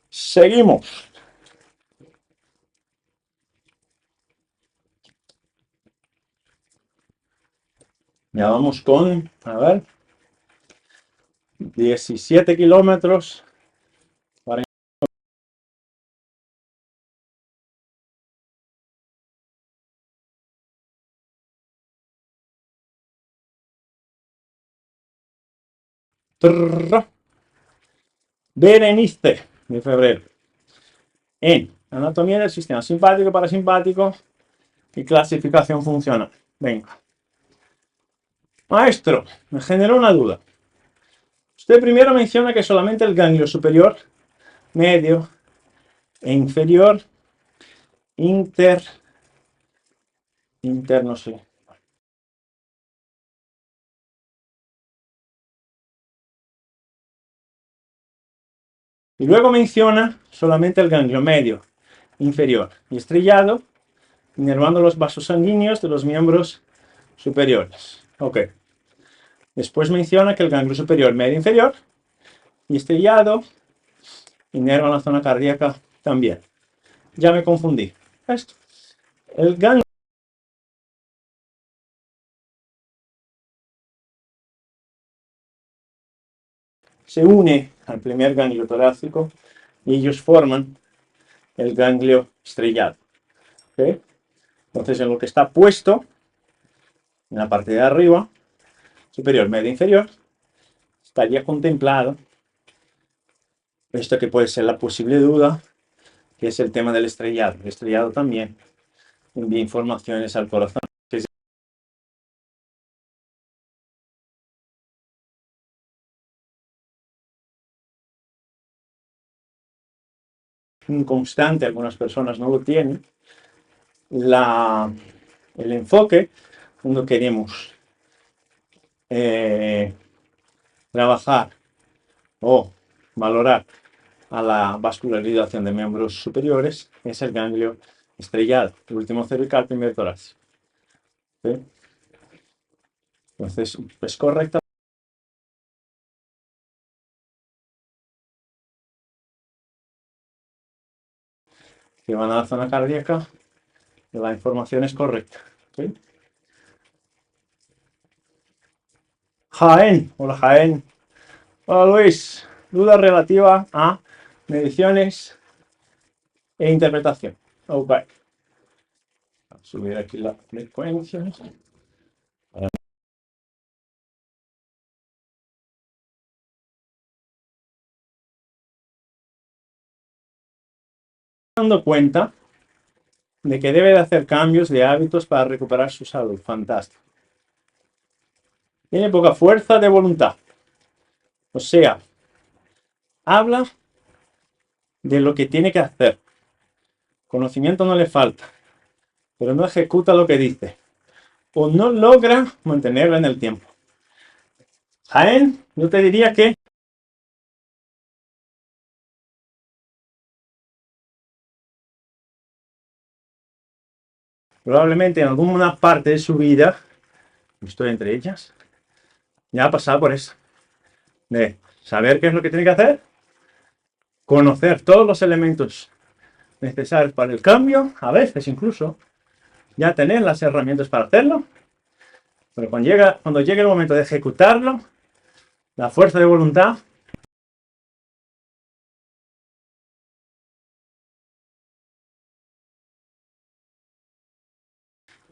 Seguimos. Ya vamos con, a ver, 17 kilómetros. Berenice de febrero. En anatomía del sistema simpático, parasimpático y clasificación funcional. Venga. Maestro, me generó una duda. Usted primero menciona que solamente el ganglio superior, medio e inferior, no sé. Y luego menciona solamente el ganglio medio, inferior y estrellado, inervando los vasos sanguíneos de los miembros superiores. Ok. Después menciona que el ganglio superior, medio, inferior y estrellado inerva la zona cardíaca también. Ya me confundí. Esto. El ganglio se une al primer ganglio torácico y ellos forman el ganglio estrellado. ¿Okay? Entonces, en lo que está puesto, en la parte de arriba, superior, medio, inferior, estaría contemplado esto que puede ser la posible duda, que es el tema del estrellado. El estrellado también envía informaciones al corazón. Inconstante, algunas personas no lo tienen. El enfoque, cuando queremos trabajar o valorar a la vascularización de miembros superiores, es el ganglio estrellado, el último cervical, primer torácico. ¿Sí? Entonces, es correcta. Que van a la zona cardíaca, la información es correcta. ¿Sí? Jaén, hola Jaén. Hola Luis, duda relativa a mediciones e interpretación. Ok. Voy a subir aquí la frecuencia. Dando cuenta de que debe de hacer cambios de hábitos para recuperar su salud. Fantástico. Tiene poca fuerza de voluntad. O sea, habla de lo que tiene que hacer. Conocimiento no le falta, pero no ejecuta lo que dice. O no logra mantenerlo en el tiempo. Jaén, yo te diría que probablemente en alguna parte de su vida, estoy entre ellas, ya ha pasado por eso. De saber qué es lo que tiene que hacer, conocer todos los elementos necesarios para el cambio, a veces incluso ya tener las herramientas para hacerlo, pero cuando llegue el momento de ejecutarlo, la fuerza de voluntad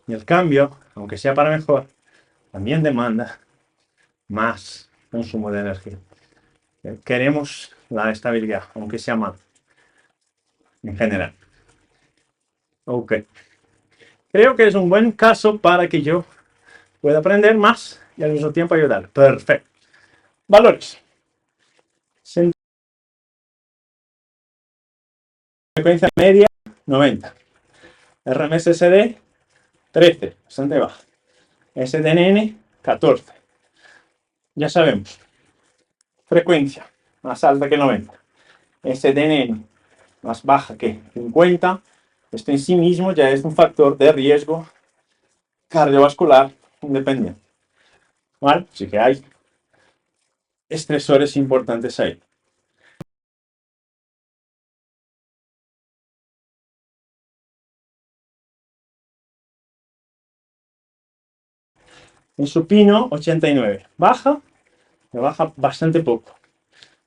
Y el cambio, aunque sea para mejor, también demanda más consumo de energía. Queremos la estabilidad, aunque sea más, en general. Ok. Creo que es un buen caso para que yo pueda aprender más y al mismo tiempo ayudar. Perfecto. Valores. Frecuencia media, 90. RMSSD, 13, bastante baja. SDNN, 14. Ya sabemos. Frecuencia, más alta que 90. SDNN, más baja que 50. Esto en sí mismo ya es un factor de riesgo cardiovascular independiente. ¿Vale? Así que hay estresores importantes ahí. En supino, 89. Baja, me baja bastante poco.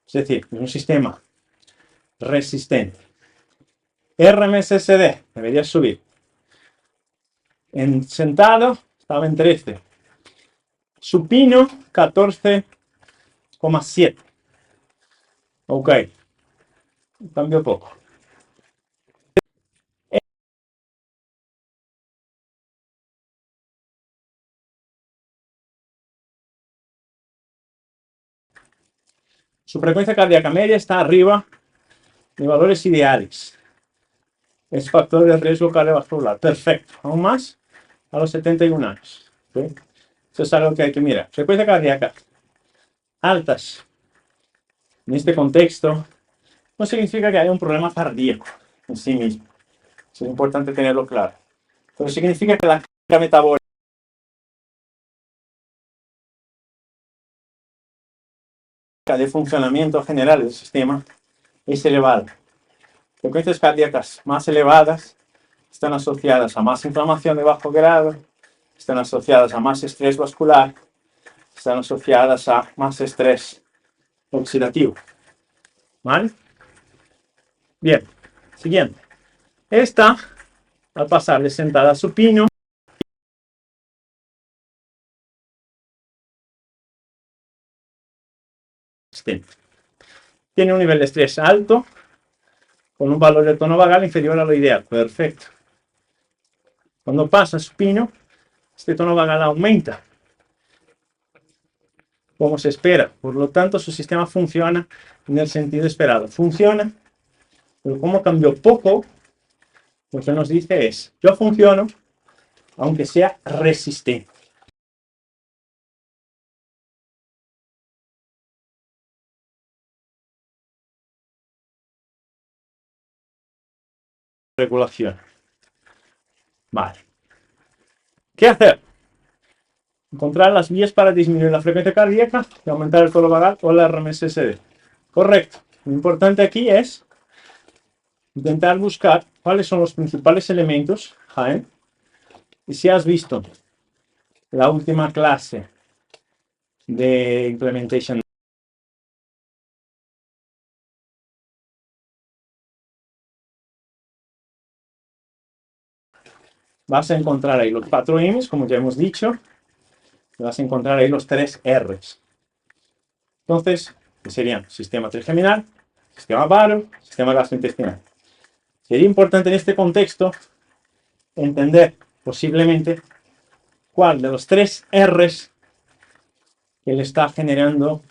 Es decir, es un sistema resistente. RMSSD, debería subir. En sentado, estaba en 13. Supino, 14,7. Ok, cambio poco. Su frecuencia cardíaca media está arriba de valores ideales. Es factor de riesgo cardiovascular. Perfecto. Aún más a los 71 años. ¿Sí? Eso es algo que hay que mirar. Frecuencia cardíaca altas en este contexto no significa que haya un problema cardíaco en sí mismo. Es importante tenerlo claro. Pero significa que la carga metabólica de funcionamiento general del sistema es elevada. Frecuencias cardíacas más elevadas están asociadas a más inflamación de bajo grado, están asociadas a más estrés vascular, están asociadas a más estrés oxidativo. ¿Vale? Bien, siguiente. Esta, al pasar de sentada a supino, tiene un nivel de estrés alto, con un valor de tono vagal inferior a lo ideal. Perfecto. Cuando pasa a supino, este tono vagal aumenta, como se espera. Por lo tanto, su sistema funciona en el sentido esperado. Funciona, pero como cambió poco, lo que nos dice es, yo funciono, aunque sea resistente. Regulación. Vale. ¿Qué hacer? Encontrar las vías para disminuir la frecuencia cardíaca y aumentar el tono vagal o la RMSSD. Correcto. Lo importante aquí es intentar buscar cuáles son los principales elementos, Jaén. Y si has visto la última clase de Implementation, vas a encontrar ahí los 4 M's, como ya hemos dicho, y vas a encontrar ahí los 3 R's. Entonces, que serían sistema trigeminal, sistema varo, sistema gastrointestinal. Sería importante en este contexto entender posiblemente cuál de los 3 R's que le está generando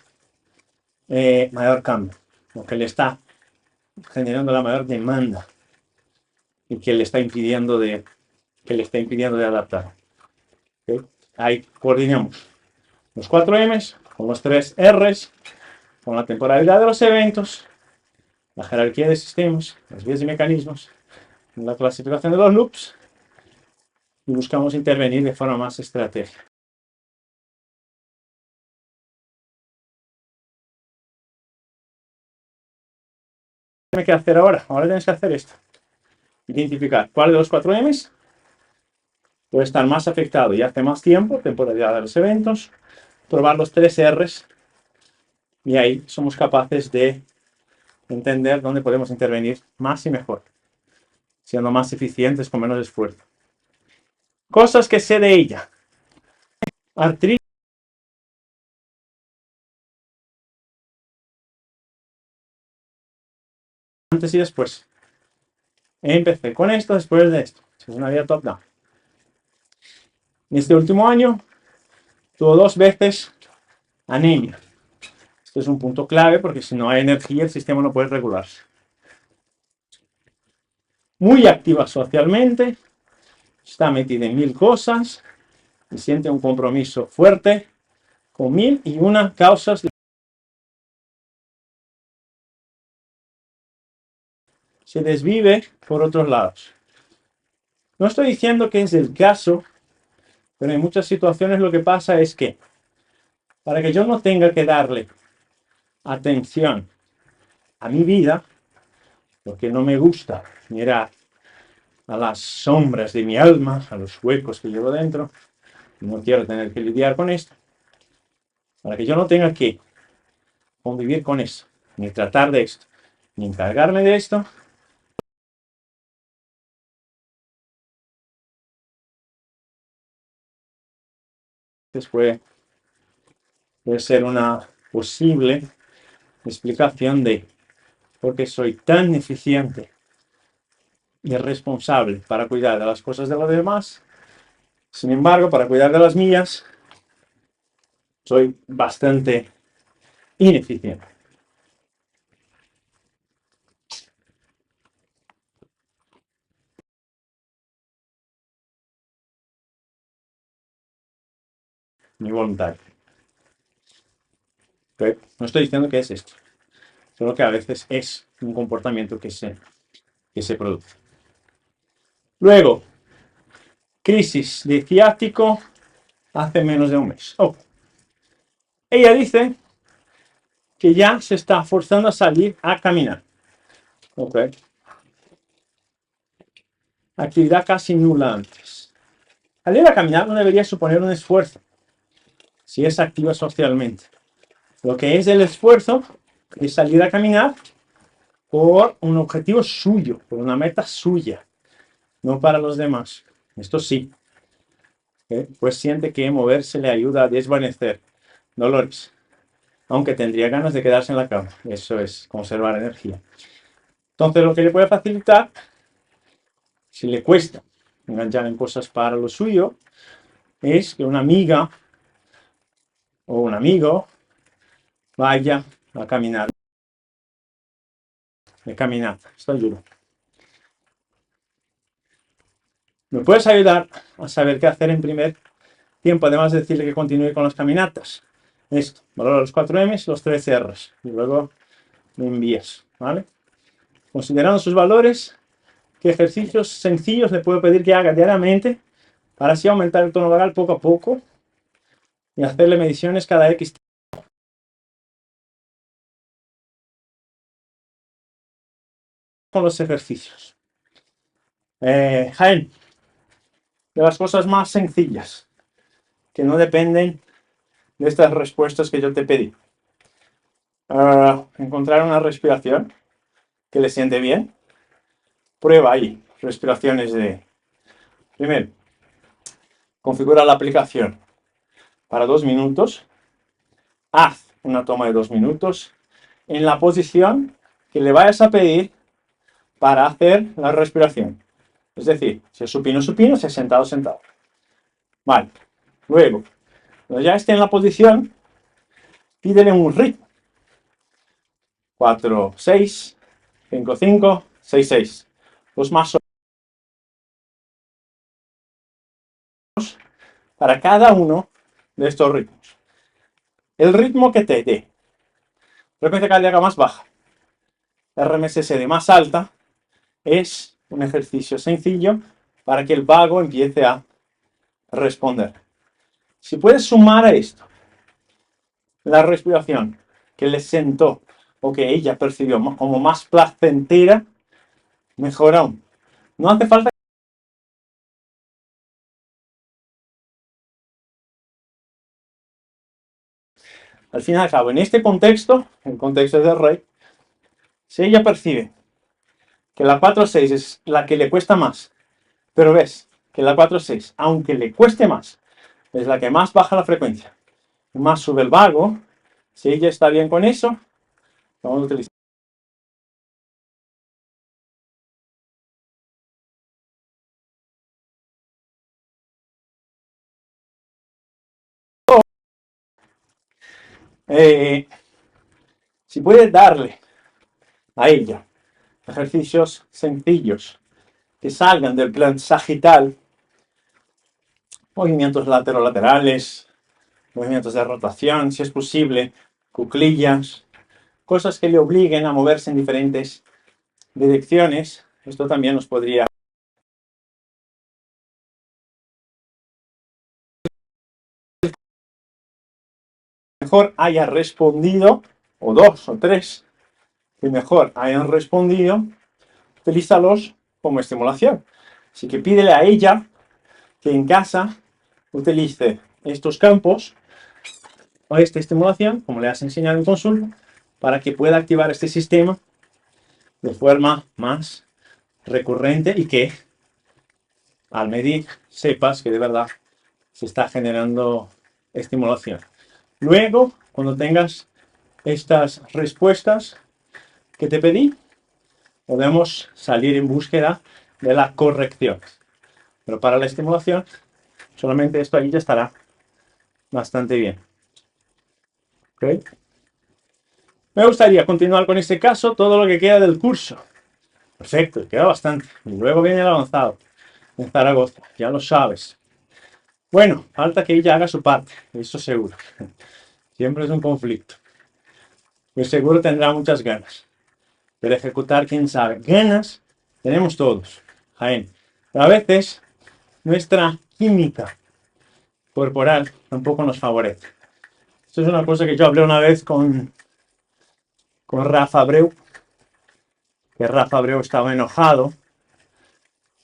mayor cambio, o que le está generando la mayor demanda y que le está impidiendo de adaptar. ¿Okay? Ahí coordinamos los 4 M's con los 3 R's, con la temporalidad de los eventos, la jerarquía de sistemas, las vías y mecanismos, la clasificación de los loops y buscamos intervenir de forma más estratégica. ¿Qué hay que hacer ahora? Ahora tienes que hacer esto. Identificar cuál de los 4 M's puede estar más afectado y hace más tiempo, temporalidad de los eventos, probar los 3 R's y ahí somos capaces de entender dónde podemos intervenir más y mejor, siendo más eficientes con menos esfuerzo. Cosas que sé de ella. Artritis antes y después. Empecé con esto, después de esto. Es una vida top-down. En este último año tuvo 2 veces anemia. Esto es un punto clave porque si no hay energía el sistema no puede regularse. Muy activa socialmente, está metida en 1000 cosas y siente un compromiso fuerte con 1001 causas. Se desvive por otros lados. No estoy diciendo que es el caso, pero en muchas situaciones lo que pasa es que para que yo no tenga que darle atención a mi vida, porque no me gusta mirar a las sombras de mi alma, a los huecos que llevo dentro, no quiero tener que lidiar con esto, para que yo no tenga que convivir con eso, ni tratar de esto, ni encargarme de esto, puede ser una posible explicación de por qué soy tan eficiente y responsable para cuidar de las cosas de los demás. Sin embargo, para cuidar de las mías, soy bastante ineficiente. Mi voluntad. ¿Okay? No estoy diciendo que es esto, solo que a veces es un comportamiento que se produce. Luego, crisis de ciático hace menos de un mes. Oh. Ella dice que ya se está forzando a salir a caminar. Okay. Actividad casi nula antes. Salir a caminar no debería suponer un esfuerzo si es activa socialmente. Lo que es el esfuerzo es salir a caminar por un objetivo suyo, por una meta suya, no para los demás. Esto sí. Pues siente que moverse le ayuda a desvanecer dolores, aunque tendría ganas de quedarse en la cama. Eso es conservar energía. Entonces, lo que le puede facilitar, si le cuesta enganchar en cosas para lo suyo, es que una amiga o un amigo vaya a caminar. De caminata, esto ayuda. ¿Me puedes ayudar a saber qué hacer en primer tiempo? Además de decirle que continúe con las caminatas. Esto, valora los 4 M's, los 13 R's. Y luego me envías, ¿vale? Considerando sus valores, ¿qué ejercicios sencillos le puedo pedir que haga diariamente para así aumentar el tono vagal poco a poco y hacerle mediciones cada X con los ejercicios? Jaén, de las cosas más sencillas, que no dependen de estas respuestas que yo te pedí. Encontrar una respiración que le siente bien. Prueba ahí, respiraciones de... Primero, configura la aplicación para 2 minutos. Haz una toma de 2 minutos en la posición que le vayas a pedir para hacer la respiración. Es decir, si es supino, supino, si es sentado, sentado. Vale. Luego, cuando ya esté en la posición, pídele un ritmo. 4, 6, 5, 5, 6, 6. Los más para cada uno de estos ritmos. El ritmo que te dé. Frecuencia cardíaca más baja. RMSS de más alta es un ejercicio sencillo para que el vago empiece a responder. Si puedes sumar a esto la respiración que le sentó o que ella percibió como más placentera, mejor aún. No hace falta. Al fin y al cabo, en este contexto, el contexto del rey, si ella percibe que la 4-6 es la que le cuesta más, pero ves que la 4-6, aunque le cueste más. Es la que más baja la frecuencia. Más sube el vago. Si ella está bien con eso, vamos a utilizar. Si puedes darle a ella ejercicios sencillos que salgan del plan sagital, movimientos laterales, movimientos de rotación, si es posible, cuclillas, cosas que le obliguen a moverse en diferentes direcciones. Esto también nos podría... mejor haya respondido, o dos o tres que mejor hayan respondido, utilízalos como estimulación. Así que pídele a ella que en casa utilice estos campos o esta estimulación, como le has enseñado en consulta, para que pueda activar este sistema de forma más recurrente y que al medir sepas que de verdad se está generando estimulación. Luego, cuando tengas estas respuestas que te pedí, podemos salir en búsqueda de la corrección. Pero para la estimulación, solamente esto ahí ya estará bastante bien. ¿Okay? Me gustaría continuar con este caso todo lo que queda del curso. Perfecto, queda bastante. Y luego viene el avanzado en Zaragoza, ya lo sabes. Bueno, falta que ella haga su parte, eso seguro. Siempre es un conflicto. Pues seguro tendrá muchas ganas. Pero ejecutar, quién sabe. Ganas tenemos todos, Jaén. Pero a veces nuestra química corporal tampoco nos favorece. Esto es una cosa que yo hablé una vez con Rafa Abreu, que Rafa Abreu estaba enojado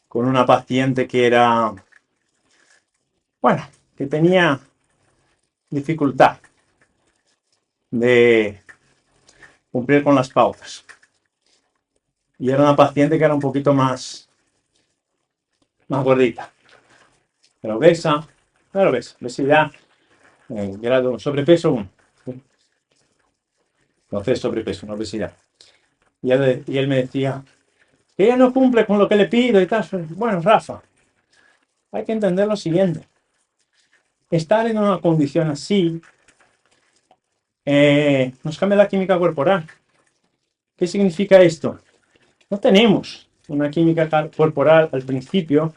con una paciente que era, bueno, que tenía dificultad de cumplir con las pautas. Y era una paciente que era un poquito más gordita. Pero obesa, claro, obesidad, grado sobrepeso 1. Entonces sobrepeso, no obesidad. Y él me decía que ella no cumple con lo que le pido y tal. Bueno, Rafa, hay que entender lo siguiente. Estar en una condición así nos cambia la química corporal. ¿Qué significa esto? No tenemos una química corporal al principio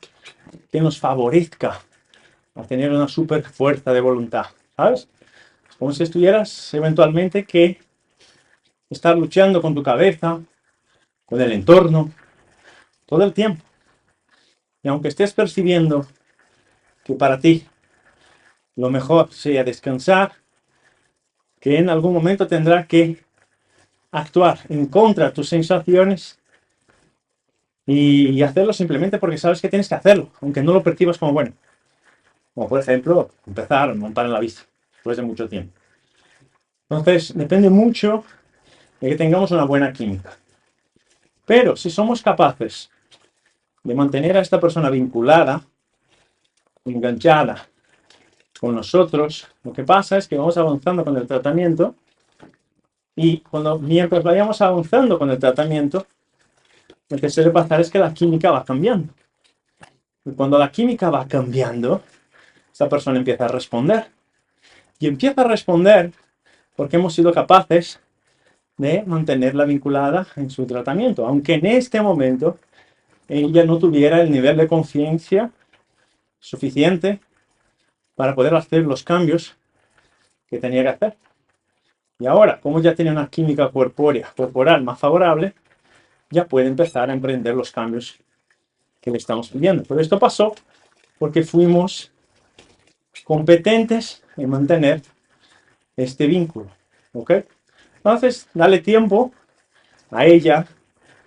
que nos favorezca a tener una super fuerza de voluntad, ¿sabes? Es como si estuvieras eventualmente que estar luchando con tu cabeza, con el entorno, todo el tiempo. Y aunque estés percibiendo que para ti lo mejor sea descansar, que en algún momento tendrá que actuar en contra de tus sensaciones y hacerlo simplemente porque sabes que tienes que hacerlo, aunque no lo percibas como bueno. Como por ejemplo, empezar a montar en la bici después de mucho tiempo. Entonces, depende mucho de que tengamos una buena química. Pero si somos capaces de mantener a esta persona vinculada, enganchada con nosotros, lo que pasa es que vamos avanzando con el tratamiento y mientras vayamos avanzando con el tratamiento, lo que suele pasar es que la química va cambiando. Y cuando la química va cambiando, esta persona empieza a responder. Y empieza a responder porque hemos sido capaces de mantenerla vinculada en su tratamiento, aunque en este momento ella no tuviera el nivel de conciencia suficiente para poder hacer los cambios que tenía que hacer. Y ahora, como ya tiene una química corporal más favorable, ya puede empezar a emprender los cambios que le estamos pidiendo. Pero esto pasó porque fuimos competentes en mantener este vínculo. ¿Ok? Entonces, dale tiempo a ella,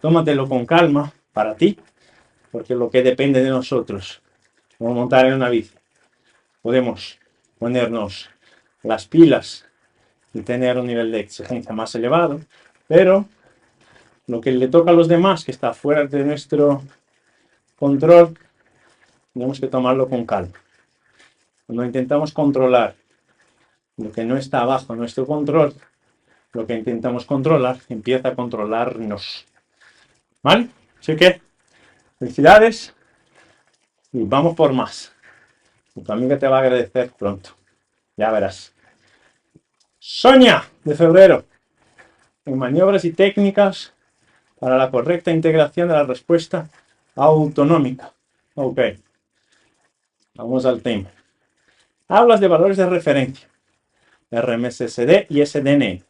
tómatelo con calma para ti, porque lo que depende de nosotros, como montar en una bici, podemos ponernos las pilas y tener un nivel de exigencia más elevado, pero lo que le toca a los demás, que está fuera de nuestro control, tenemos que tomarlo con calma. Cuando intentamos controlar lo que no está bajo nuestro control, lo que intentamos controlar empieza a controlarnos. ¿Vale? Así que, felicidades y vamos por más. Tu amiga te va a agradecer pronto. Ya verás. Sonia, de febrero. En maniobras y técnicas para la correcta integración de la respuesta autonómica. Ok. Vamos al tema. Hablas de valores de referencia. RMSD y SDN.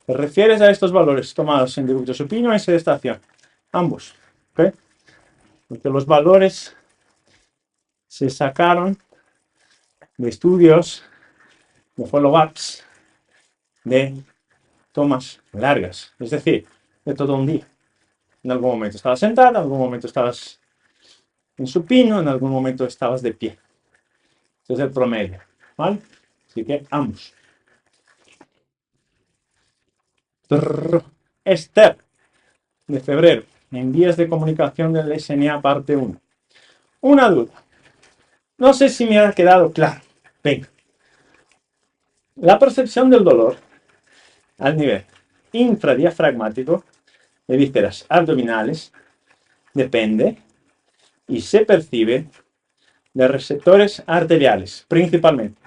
¿Te refieres a estos valores tomados en dibujos supino o en sedestación? Ambos. ¿Ok? Porque los valores se sacaron de estudios de follow-ups de tomas largas, es decir, de todo un día. En algún momento estabas sentada, en algún momento estabas en supino, en algún momento estabas de pie. Este es el promedio, ¿vale? Así que ambos. Esther, de febrero, en vías de comunicación del SNA parte 1. Una duda. No sé si me ha quedado claro. Venga. La percepción del dolor al nivel infradiafragmático de vísceras abdominales depende y se percibe de receptores arteriales, principalmente,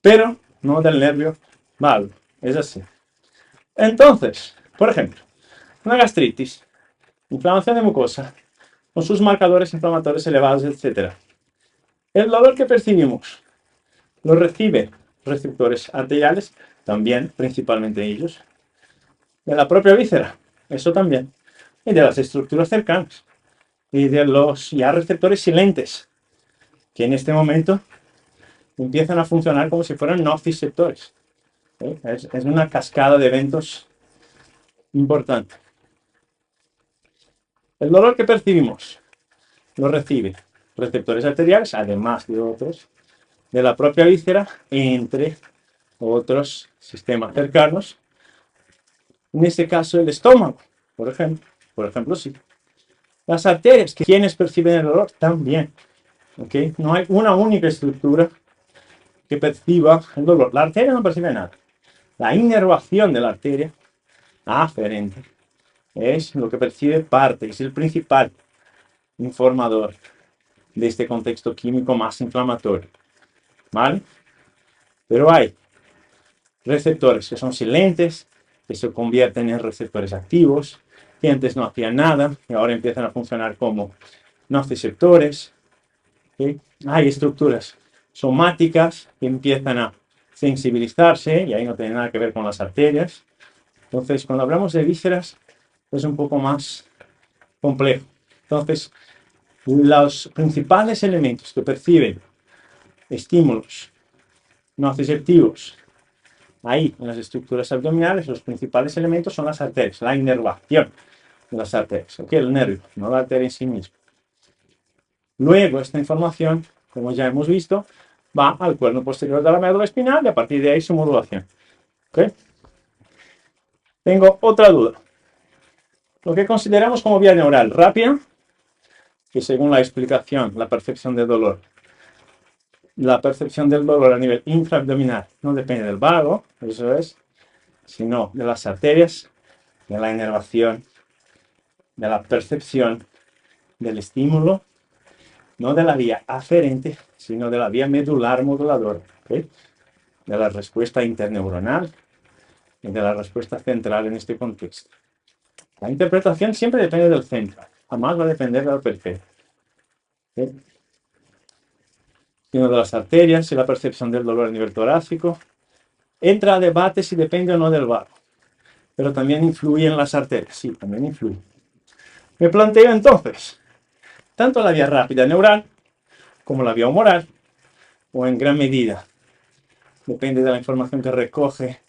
pero no del nervio vago. Es así. Entonces, por ejemplo, una gastritis, inflamación de mucosa, con sus marcadores inflamatorios elevados, etc. El dolor que percibimos lo recibe receptores arteriales, también, principalmente ellos, de la propia víscera, eso también, y de las estructuras cercanas, y de los ya receptores silentes, que en este momento empiezan a funcionar como si fueran nociceptores. Es una cascada de eventos importante. El dolor que percibimos lo recibe receptores arteriales, además de otros, de la propia víscera, entre otros sistemas cercanos. En este caso, el estómago, por ejemplo, sí. Las arterias, ¿quiénes perciben el dolor? También. ¿Okay? No hay una única estructura que perciba el dolor. La arteria no percibe nada. La inervación de la arteria aferente es lo que percibe parte, es el principal informador de este contexto químico más inflamatorio. ¿Vale? Pero hay receptores que son silentes, que se convierten en receptores activos, que antes no hacían nada y ahora empiezan a funcionar como nociceptores. ¿Okay? Hay estructuras somáticas que empiezan a sensibilizarse y ahí no tiene nada que ver con las arterias. Entonces, cuando hablamos de vísceras, es un poco más complejo. Entonces, los principales elementos que perciben estímulos nociceptivos ahí en las estructuras abdominales, los principales elementos son las arterias, la inervación de las arterias, ¿okay? El nervio, no la arteria en sí misma. Luego, esta información, como ya hemos visto, va al cuerno posterior de la médula espinal y a partir de ahí su modulación. ¿Okay? Tengo otra duda. Lo que consideramos como vía neural rápida, que según la explicación, la percepción del dolor a nivel infraabdominal no depende del vago, eso es, sino de las arterias, de la inervación, de la percepción, del estímulo, no de la vía aferente, sino de la vía medular moduladora, ¿okay? De la respuesta interneuronal y de la respuesta central en este contexto. La interpretación siempre depende del centro, jamás va a depender de la periferia. ¿Okay? Sino de las arterias y la percepción del dolor a nivel torácico. Entra a debate si depende o no del vago, pero también influyen las arterias, sí, también influye. Me planteo entonces, tanto la vía rápida neural como la vía humoral, o en gran medida, depende de la información que recoge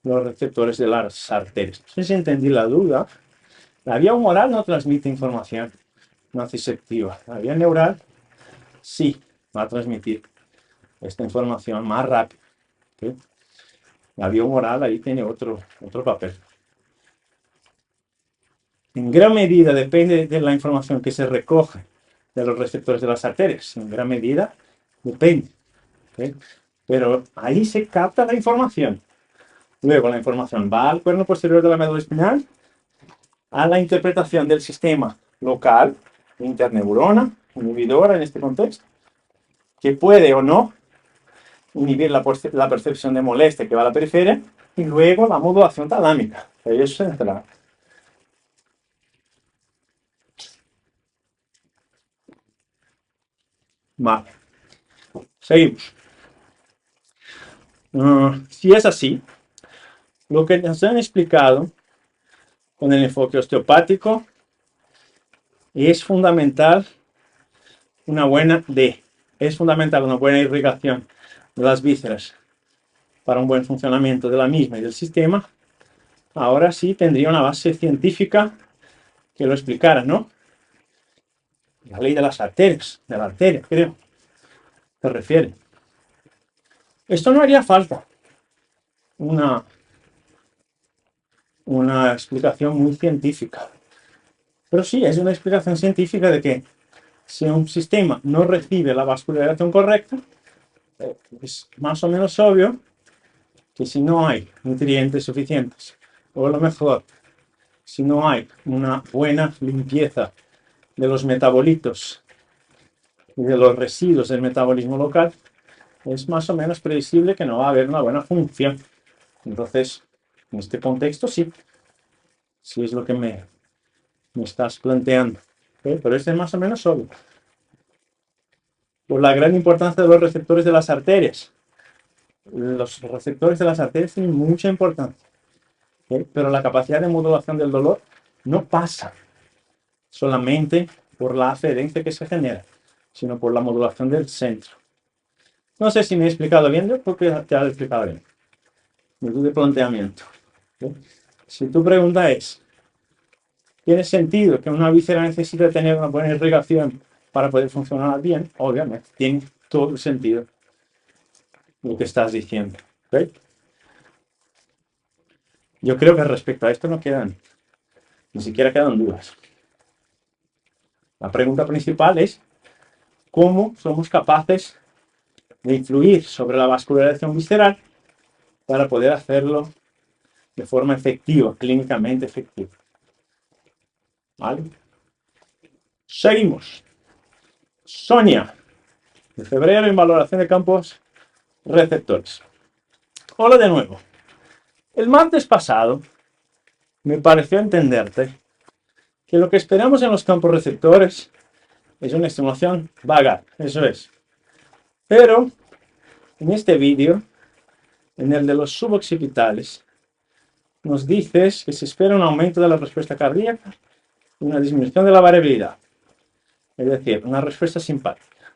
los receptores de las arterias. No sé si entendí la duda. La vía humoral no transmite información nociceptiva. La vía neural sí va a transmitir esta información más rápido. ¿Okay? La vía humoral ahí tiene otro papel. En gran medida depende de la información que se recoge de los receptores de las arterias. En gran medida depende. ¿Okay? Pero ahí se capta la información. Luego la información va al cuerno posterior de la médula espinal, a la interpretación del sistema local, interneurona, inhibidora en este contexto, que puede o no inhibir la percepción de molestia que va a la periferia, y luego la modulación talámica. Eso es central. Vale. Seguimos. Si es así, lo que nos han explicado con el enfoque osteopático es fundamental es fundamental una buena irrigación de las vísceras para un buen funcionamiento de la misma y del sistema. Ahora sí tendría una base científica que lo explicara, ¿no? La ley de las arterias, de la arteria, creo, se refiere. Esto no haría falta una explicación muy científica. Pero sí, es una explicación científica de que si un sistema no recibe la vascularización correcta, es más o menos obvio que si no hay nutrientes suficientes, o a lo mejor, si no hay una buena limpieza de los metabolitos y de los residuos del metabolismo local, es más o menos previsible que no va a haber una buena función. Entonces, en este contexto sí es lo que me estás planteando. ¿Okay? Pero este es más o menos obvio. Por la gran importancia de los receptores de las arterias. Los receptores de las arterias tienen mucha importancia. ¿Okay? Pero la capacidad de modulación del dolor no pasa solamente por la aferencia que se genera, sino por la modulación del centro. No sé si me he explicado bien, yo creo que te he explicado bien. Virtud de planteamiento. ¿Okay? Si tu pregunta es, ¿tiene sentido que una víscera necesite tener una buena irrigación para poder funcionar bien? Obviamente, tiene todo el sentido lo que estás diciendo. ¿Okay? Yo creo que respecto a esto no quedan, ni siquiera quedan dudas. La pregunta principal es cómo somos capaces de influir sobre la vascularización visceral para poder hacerlo de forma efectiva, clínicamente efectiva. ¿Vale? Seguimos. Sonia, de febrero, en valoración de campos receptores. Hola de nuevo. El martes pasado me pareció entenderte que lo que esperamos en los campos receptores es una estimulación vagal, eso es. Pero en este vídeo, en el de los suboccipitales, nos dices que se espera un aumento de la respuesta cardíaca y una disminución de la variabilidad, es decir, una respuesta simpática.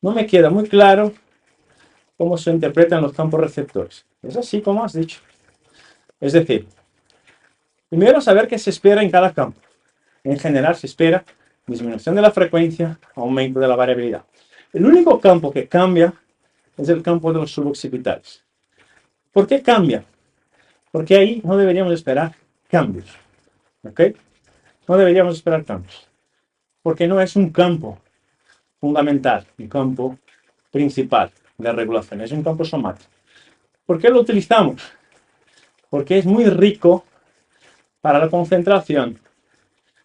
No me queda muy claro cómo se interpretan los campos receptores. Es así como has dicho. Es decir, primero saber qué se espera en cada campo. En general se espera disminución de la frecuencia, aumento de la variabilidad. El único campo que cambia es el campo de los suboccipitales. ¿Por qué cambia? Porque ahí no deberíamos esperar cambios. ¿Ok? No deberíamos esperar cambios. Porque no es un campo fundamental, un campo principal de regulación, es un campo somático. ¿Por qué lo utilizamos? Porque es muy rico para la concentración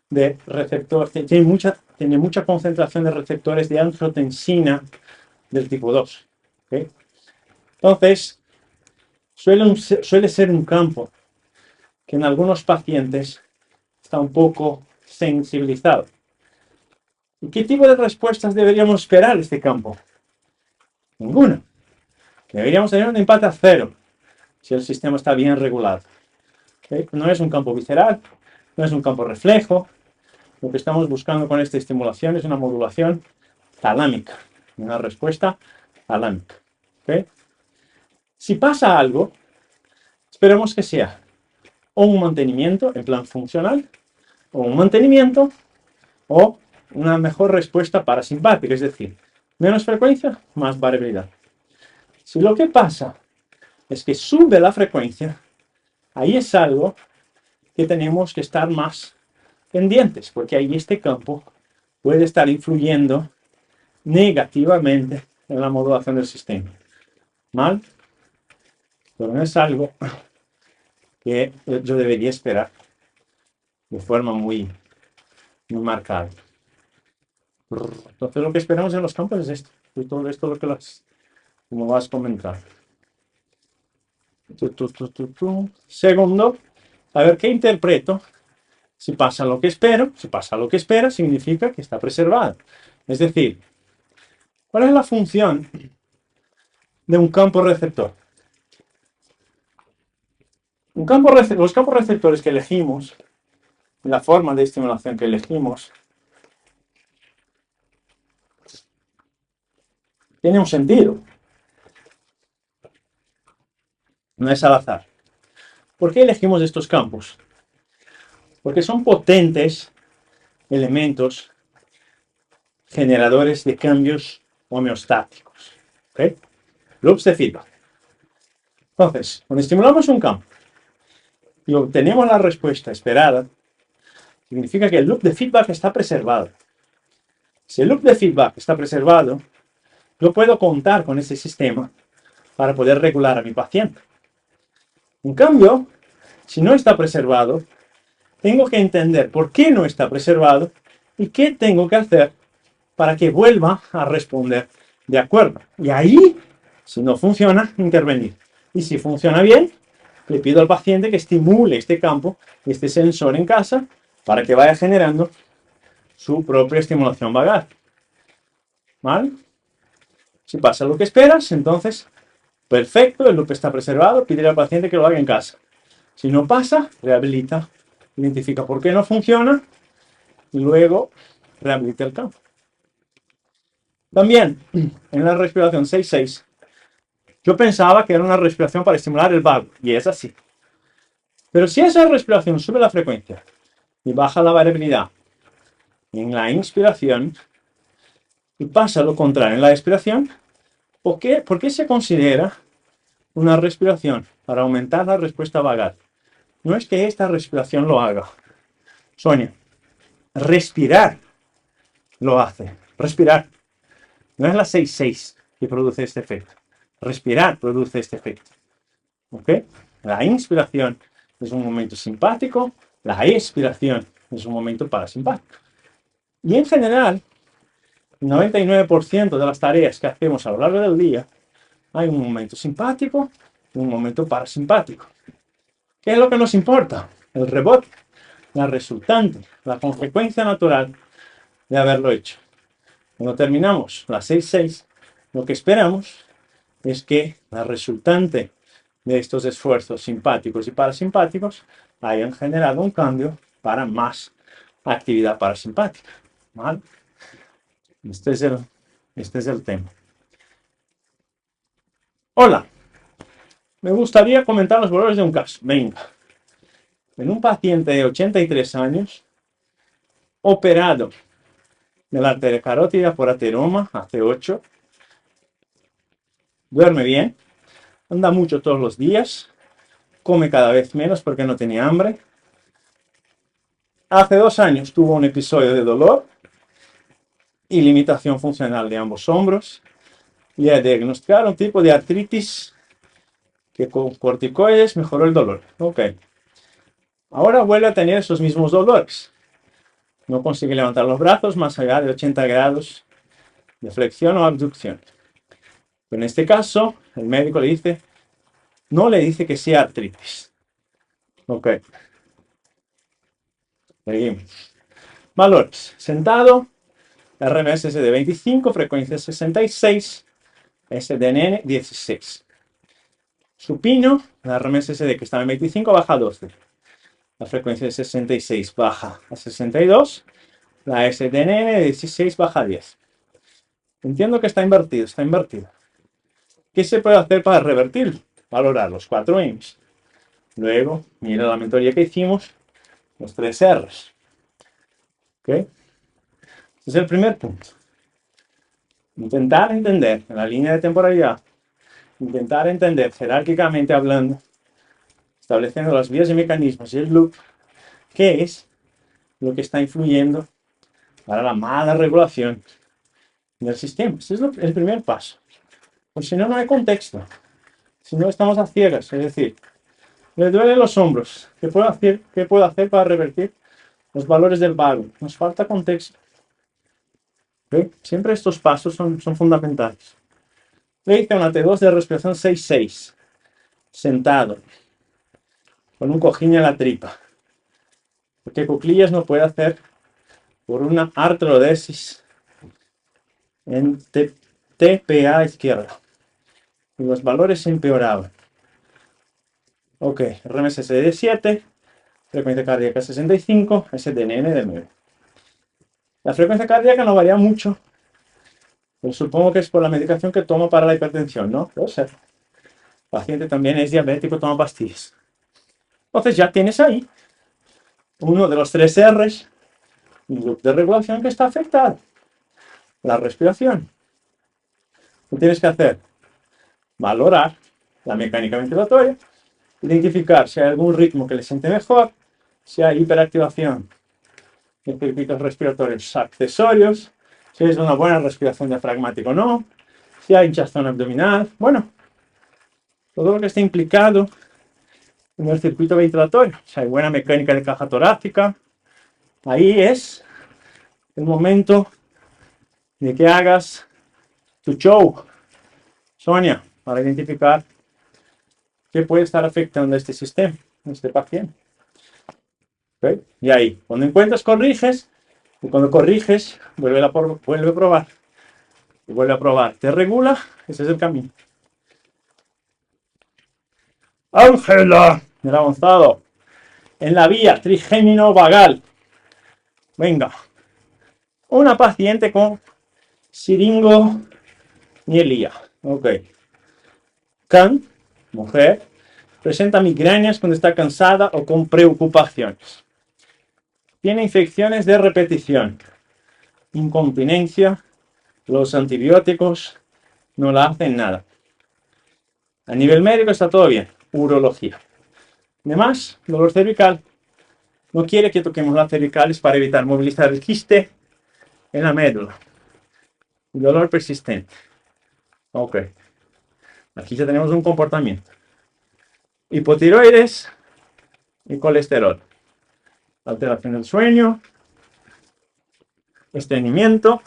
de receptores, tiene mucha concentración de receptores de angiotensina del tipo 2. ¿Okay? Entonces, suele ser un campo que en algunos pacientes está un poco sensibilizado. ¿Y qué tipo de respuestas deberíamos esperar de este campo? Ninguna. Deberíamos tener un empate a cero si el sistema está bien regulado. ¿Okay? No es un campo visceral, no es un campo reflejo. Lo que estamos buscando con esta estimulación es una modulación talámica, una respuesta talámica. ¿Okay? Si pasa algo, esperemos que sea o un mantenimiento en plan funcional, o un mantenimiento, o una mejor respuesta parasimpática, es decir, menos frecuencia, más variabilidad. Si lo que pasa es que sube la frecuencia, ahí es algo que tenemos que estar más pendientes, porque ahí este campo puede estar influyendo negativamente en la modulación del sistema. ¿Mal? Pero no es algo que yo debería esperar de forma muy marcada. Entonces lo que esperamos en los campos es esto. Y todo esto lo que como vas a comentar. Segundo, a ver qué interpreto. Si pasa lo que espero, si pasa lo que espera, significa que está preservado. Es decir, ¿cuál es la función de un campo receptor? Los campos receptores que elegimos, la forma de estimulación que elegimos, tiene un sentido. No es al azar. ¿Por qué elegimos estos campos? Porque son potentes elementos generadores de cambios homeostáticos. ¿Okay? Loops de feedback. Entonces, cuando estimulamos un campo y obtenemos la respuesta esperada, significa que el loop de feedback está preservado. Si el loop de feedback está preservado, yo puedo contar con ese sistema para poder regular a mi paciente. En cambio, si no está preservado, tengo que entender por qué no está preservado y qué tengo que hacer para que vuelva a responder de acuerdo. Y ahí, si no funciona, intervenir. Y si funciona bien, le pido al paciente que estimule este campo, este sensor en casa, para que vaya generando su propia estimulación vagal. ¿Vale? Si pasa lo que esperas, entonces, perfecto, el loop está preservado, pídele al paciente que lo haga en casa. Si no pasa, rehabilita, identifica por qué no funciona y luego rehabilita el campo. También, en la respiración 6-6, yo pensaba que era una respiración para estimular el vago, y es así. Pero si esa respiración sube la frecuencia y baja la variabilidad en la inspiración, y pasa lo contrario en la expiración, ¿por qué se considera una respiración para aumentar la respuesta vagal? No es que esta respiración lo haga. Sonia, respirar lo hace. Respirar. No es la 6-6 que produce este efecto. Respirar produce este efecto. ¿Ok? La inspiración es un momento simpático, la expiración es un momento parasimpático. Y en general, el 99% de las tareas que hacemos a lo largo del día, hay un momento simpático y un momento parasimpático. ¿Qué es lo que nos importa? El rebote, la resultante, la consecuencia natural de haberlo hecho. Cuando terminamos la 6-6, lo que esperamos es que la resultante de estos esfuerzos simpáticos y parasimpáticos hayan generado un cambio para más actividad parasimpática. ¿Vale? Este es el tema. Hola, me gustaría comentar los valores de un caso. Venga. En un paciente de 83 años, operado de la arteria carótida por ateroma hace 8, duerme bien, anda mucho todos los días, come cada vez menos porque no tenía hambre. Hace 2 años tuvo un episodio de dolor y limitación funcional de ambos hombros. Le diagnosticaron un tipo de artritis que con corticoides mejoró el dolor. Ok. Ahora vuelve a tener esos mismos dolores. No consigue levantar los brazos más allá de 80 grados de flexión o abducción. Pero en este caso, el médico no le dice que sea artritis. Ok. Seguimos. Valores. Sentado, RMSS de 25, frecuencia 66, SDNN 16. Supino, la RMSS que estaba en 25 baja a 12. La frecuencia de 66 baja a 62. La SDNN de 16 baja a 10. Entiendo que está invertido, está invertido. ¿Qué se puede hacer para revertirlo? Valorar los 4 IMS. Luego, mira la mentoría que hicimos, los 3 R's. ¿Ok? Ese es el primer punto. Intentar entender en la línea de temporalidad, intentar entender jerárquicamente hablando, estableciendo las vías y mecanismos y el loop, qué es lo que está influyendo para la mala regulación del sistema. Ese es el primer paso. Pues si no, no hay contexto. Si no, estamos a ciegas. Es decir, le duelen los hombros. ¿Qué puedo hacer para revertir los valores del vago? Nos falta contexto. ¿Ve? Siempre estos pasos son fundamentales. Le hice una T2 de respiración 6-6. Sentado. Con un cojín en la tripa. Porque cuclillas no puede hacer por una artrodesis en TPA izquierda. Y los valores se empeoraban. Ok, RMSS de 7, frecuencia cardíaca 65, SDNN de 9. La frecuencia cardíaca no varía mucho, pero supongo que es por la medicación que tomo para la hipertensión, ¿no? Puede ser. El paciente también es diabético, toma pastillas. Entonces ya tienes ahí uno de los 3 R's, un grupo de regulación que está afectado. La respiración. ¿Qué tienes que hacer? Valorar la mecánica ventilatoria, identificar si hay algún ritmo que le siente mejor, si hay hiperactivación de circuitos respiratorios accesorios, si es una buena respiración diafragmática o no, si hay hinchazón abdominal, bueno, todo lo que esté implicado en el circuito ventilatorio, si hay buena mecánica de caja torácica, ahí es el momento de que hagas tu show, Sonia, para identificar qué puede estar afectando a este sistema, a este paciente. ¿Okay? Y ahí, cuando encuentras, corriges, y cuando corriges, vuelve a probar, y vuelve a probar. Te regula, ese es el camino. Ángela, del avanzado, en la vía trigémino vagal. Venga, una paciente con siringomielía. Ok. Can, mujer, presenta migrañas cuando está cansada o con preocupaciones. Tiene infecciones de repetición, incontinencia, los antibióticos no la hacen nada. A nivel médico está todo bien, urología. Además, dolor cervical. No quiere que toquemos las cervicales para evitar movilizar el quiste en la médula. Dolor persistente. Ok. Aquí ya tenemos un comportamiento. Hipotiroides y colesterol. Alteración del sueño. Estreñimiento.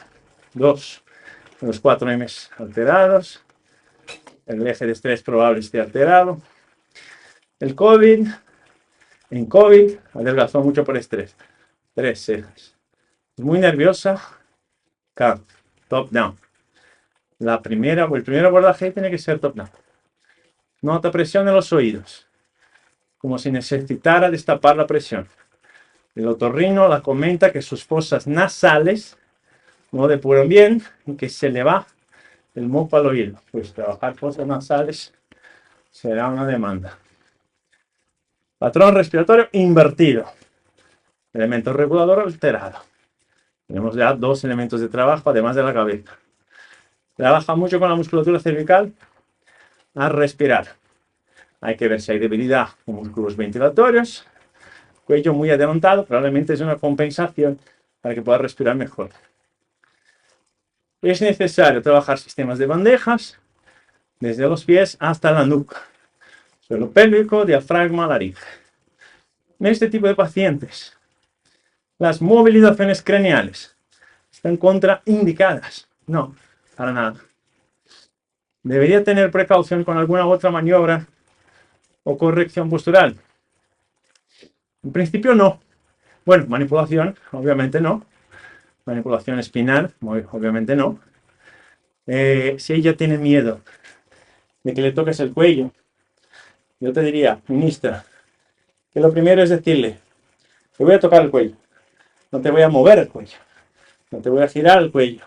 2 de los 4 M's alterados. El eje de estrés probable esté alterado. El COVID. En COVID adelgazó mucho por estrés. 3 cejas. Muy nerviosa. Top down. La primera o el primer abordaje tiene que ser top down. Nota presión en los oídos, como si necesitara destapar la presión. El otorrino la comenta que sus fosas nasales no depuran bien y que se le va el moco al oído. Pues trabajar fosas nasales será una demanda. Patrón respiratorio invertido. Elemento regulador alterado. Tenemos ya 2 elementos de trabajo, además de la cabeza. Trabaja mucho con la musculatura cervical a respirar. Hay que ver si hay debilidad en músculos ventilatorios. Cuello muy adelantado, probablemente es una compensación para que pueda respirar mejor. Es necesario trabajar sistemas de bandejas desde los pies hasta la nuca, suelo pélvico, diafragma, laringe. En este tipo de pacientes, las movilizaciones craneales están contraindicadas. No, para nada. ¿Debería tener precaución con alguna otra maniobra o corrección postural? En principio no. Bueno, manipulación, obviamente no. Manipulación espinal, obviamente no. Si ella tiene miedo de que le toques el cuello, yo te diría, ministra, que lo primero es decirle, te voy a tocar el cuello, no te voy a mover el cuello, no te voy a girar el cuello,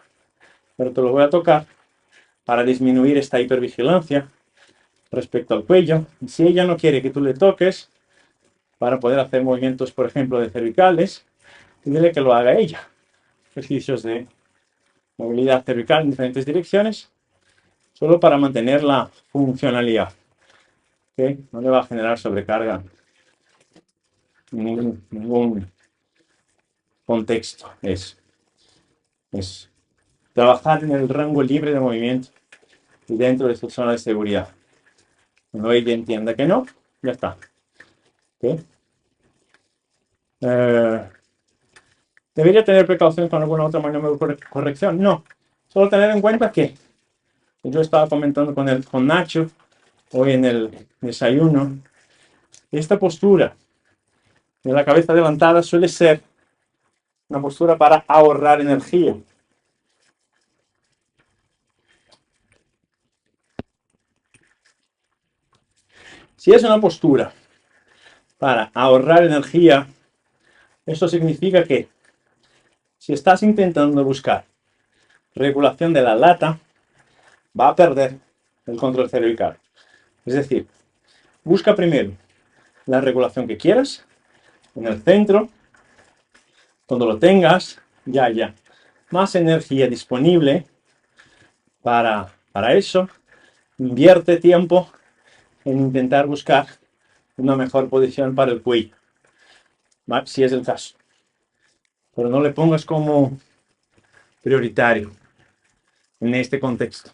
pero te lo voy a tocar para disminuir esta hipervigilancia respecto al cuello. Y si ella no quiere que tú le toques, para poder hacer movimientos, por ejemplo, de cervicales, dile que lo haga ella. Ejercicios de movilidad cervical en diferentes direcciones, solo para mantener la funcionalidad. ¿Okay? No le va a generar sobrecarga ningún contexto. Es. es trabajar en el rango libre de movimiento y dentro de su zona de seguridad. Cuando ella entienda que no, ya está. ¿Okay? ¿Debería tener precaución con alguna otra maniobra de corrección? No. Solo tener en cuenta que yo estaba comentando con Nacho hoy en el desayuno. Esta postura de la cabeza levantada suele ser una postura para ahorrar energía. Si es una postura para ahorrar energía, eso significa que si estás intentando buscar regulación de la lata, va a perder el control cervical. Es decir, busca primero la regulación que quieras en el centro. Cuando lo tengas, ya haya más energía disponible para eso. Invierte tiempo en intentar buscar una mejor posición para el cuello, ¿vale? Si es el caso. Pero no le pongas como prioritario en este contexto.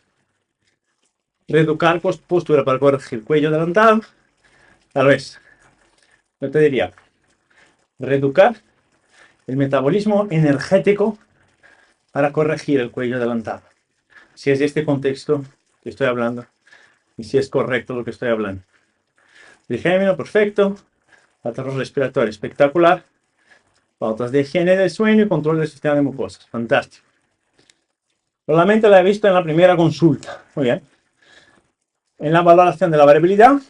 Reeducar postura para corregir el cuello adelantado. Tal vez, yo te diría, reeducar el metabolismo energético para corregir el cuello adelantado. Si es de este contexto que estoy hablando y si es correcto lo que estoy hablando. Trigémino, perfecto. Patrón respiratorio, espectacular. Pautas de higiene del sueño y control del sistema de mucosas. Fantástico. Solamente la he visto en la primera consulta. Muy bien. En la valoración de la variabilidad,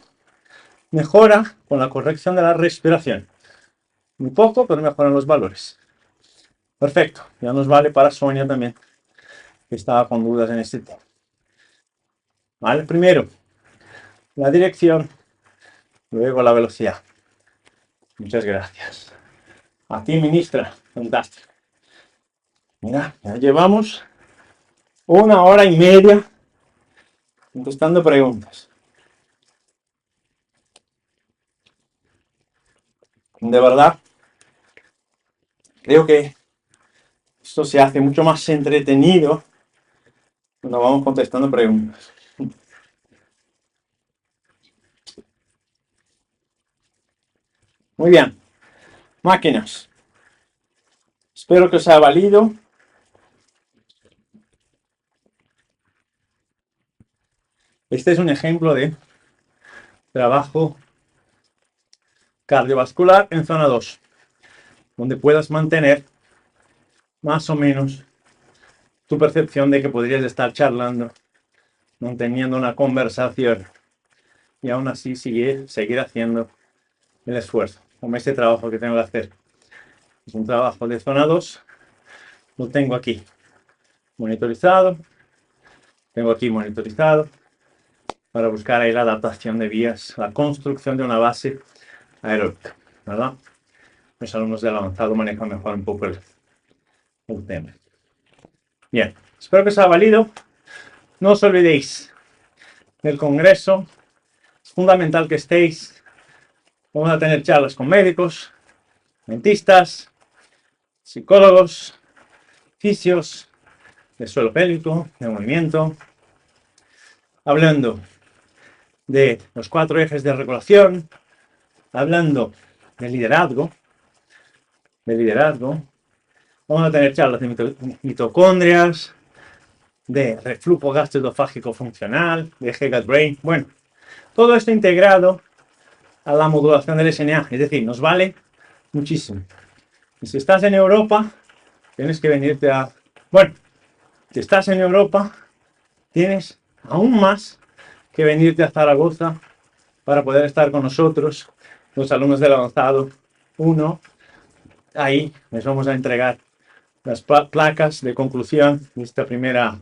mejora con la corrección de la respiración. Muy poco, pero mejoran los valores. Perfecto. Ya nos vale para Sonia también, que estaba con dudas en este tema. Vale, primero, la dirección, luego la velocidad. Muchas gracias. A ti, ministra. Fantástico. Mira, ya llevamos 1 hora y media contestando preguntas. De verdad, creo que esto se hace mucho más entretenido cuando vamos contestando preguntas. Muy bien. Máquinas. Espero que os haya valido. Este es un ejemplo de trabajo cardiovascular en zona 2, donde puedas mantener más o menos tu percepción de que podrías estar charlando, manteniendo una conversación y aún así seguir haciendo el esfuerzo, como este trabajo que tengo que hacer. Es un trabajo de zona 2, lo tengo aquí monitorizado, para buscar ahí la adaptación de vías, la construcción de una base aeróbica, ¿verdad? Los alumnos del avanzado manejan mejor un poco el tema. Bien, espero que os haya valido. No os olvidéis del congreso. Es fundamental que estéis. Vamos a tener charlas con médicos, dentistas, psicólogos, fisios, de suelo pélvico, de movimiento, hablando de los 4 ejes de regulación, hablando de liderazgo. Vamos a tener charlas de mitocondrias, de reflujo gastroesofágico funcional, de gut brain. Bueno, todo esto integrado a la modulación del SNA, es decir, nos vale muchísimo. Y si estás en Europa, tienes que venirte a... Bueno, si estás en Europa, tienes aún más que venirte a Zaragoza para poder estar con nosotros, los alumnos del avanzado 1. Ahí les vamos a entregar las placas de conclusión de esta primera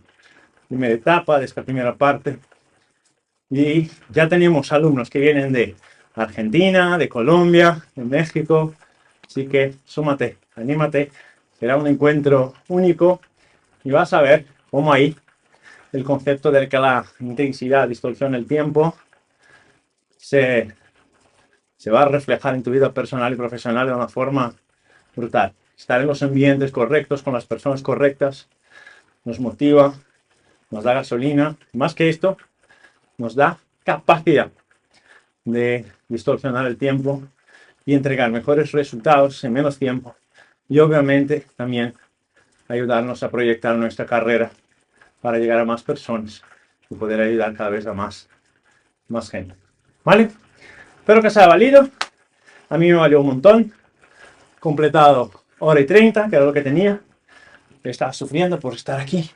etapa, de esta primera parte. Y ya tenemos alumnos que vienen de Argentina, de Colombia, de México. Así que súmate, anímate. Será un encuentro único y vas a ver cómo ahí el concepto de que la intensidad distorsiona el tiempo se va a reflejar en tu vida personal y profesional de una forma brutal. estar en los ambientes correctos, con las personas correctas, nos motiva, nos da gasolina. Más que esto, nos da capacidad de distorsionar el tiempo y entregar mejores resultados en menos tiempo. Y obviamente también ayudarnos a proyectar nuestra carrera para llegar a más personas y poder ayudar cada vez a más gente. ¿Vale? Espero que sea válido. A mí me valió un montón. Completado 1:30, que era lo que tenía. Estaba sufriendo por estar aquí.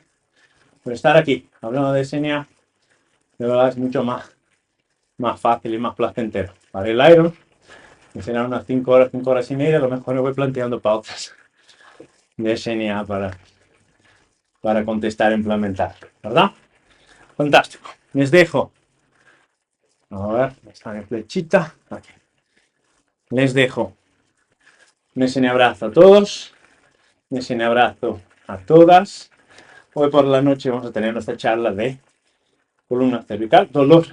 Hablando de SNA, de verdad es mucho más fácil y más placentero. Para el Iron, me serán unas 5 horas y media. A lo mejor me voy planteando pausas de SNA para contestar e implementar. ¿Verdad? Fantástico. Les dejo. A ver, está mi flechita. Aquí. Les dejo. Un abrazo a todos. Un abrazo a todas. Hoy por la noche vamos a tener nuestra charla de columna cervical, dolor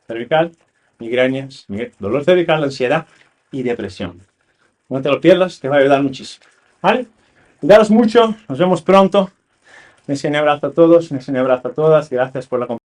cervical, migrañas, dolor cervical, ansiedad y depresión. No te lo pierdas, te va a ayudar muchísimo. ¿Vale? Cuidaros mucho, nos vemos pronto. Un abrazo a todos, un abrazo a todas. Gracias por la compañía.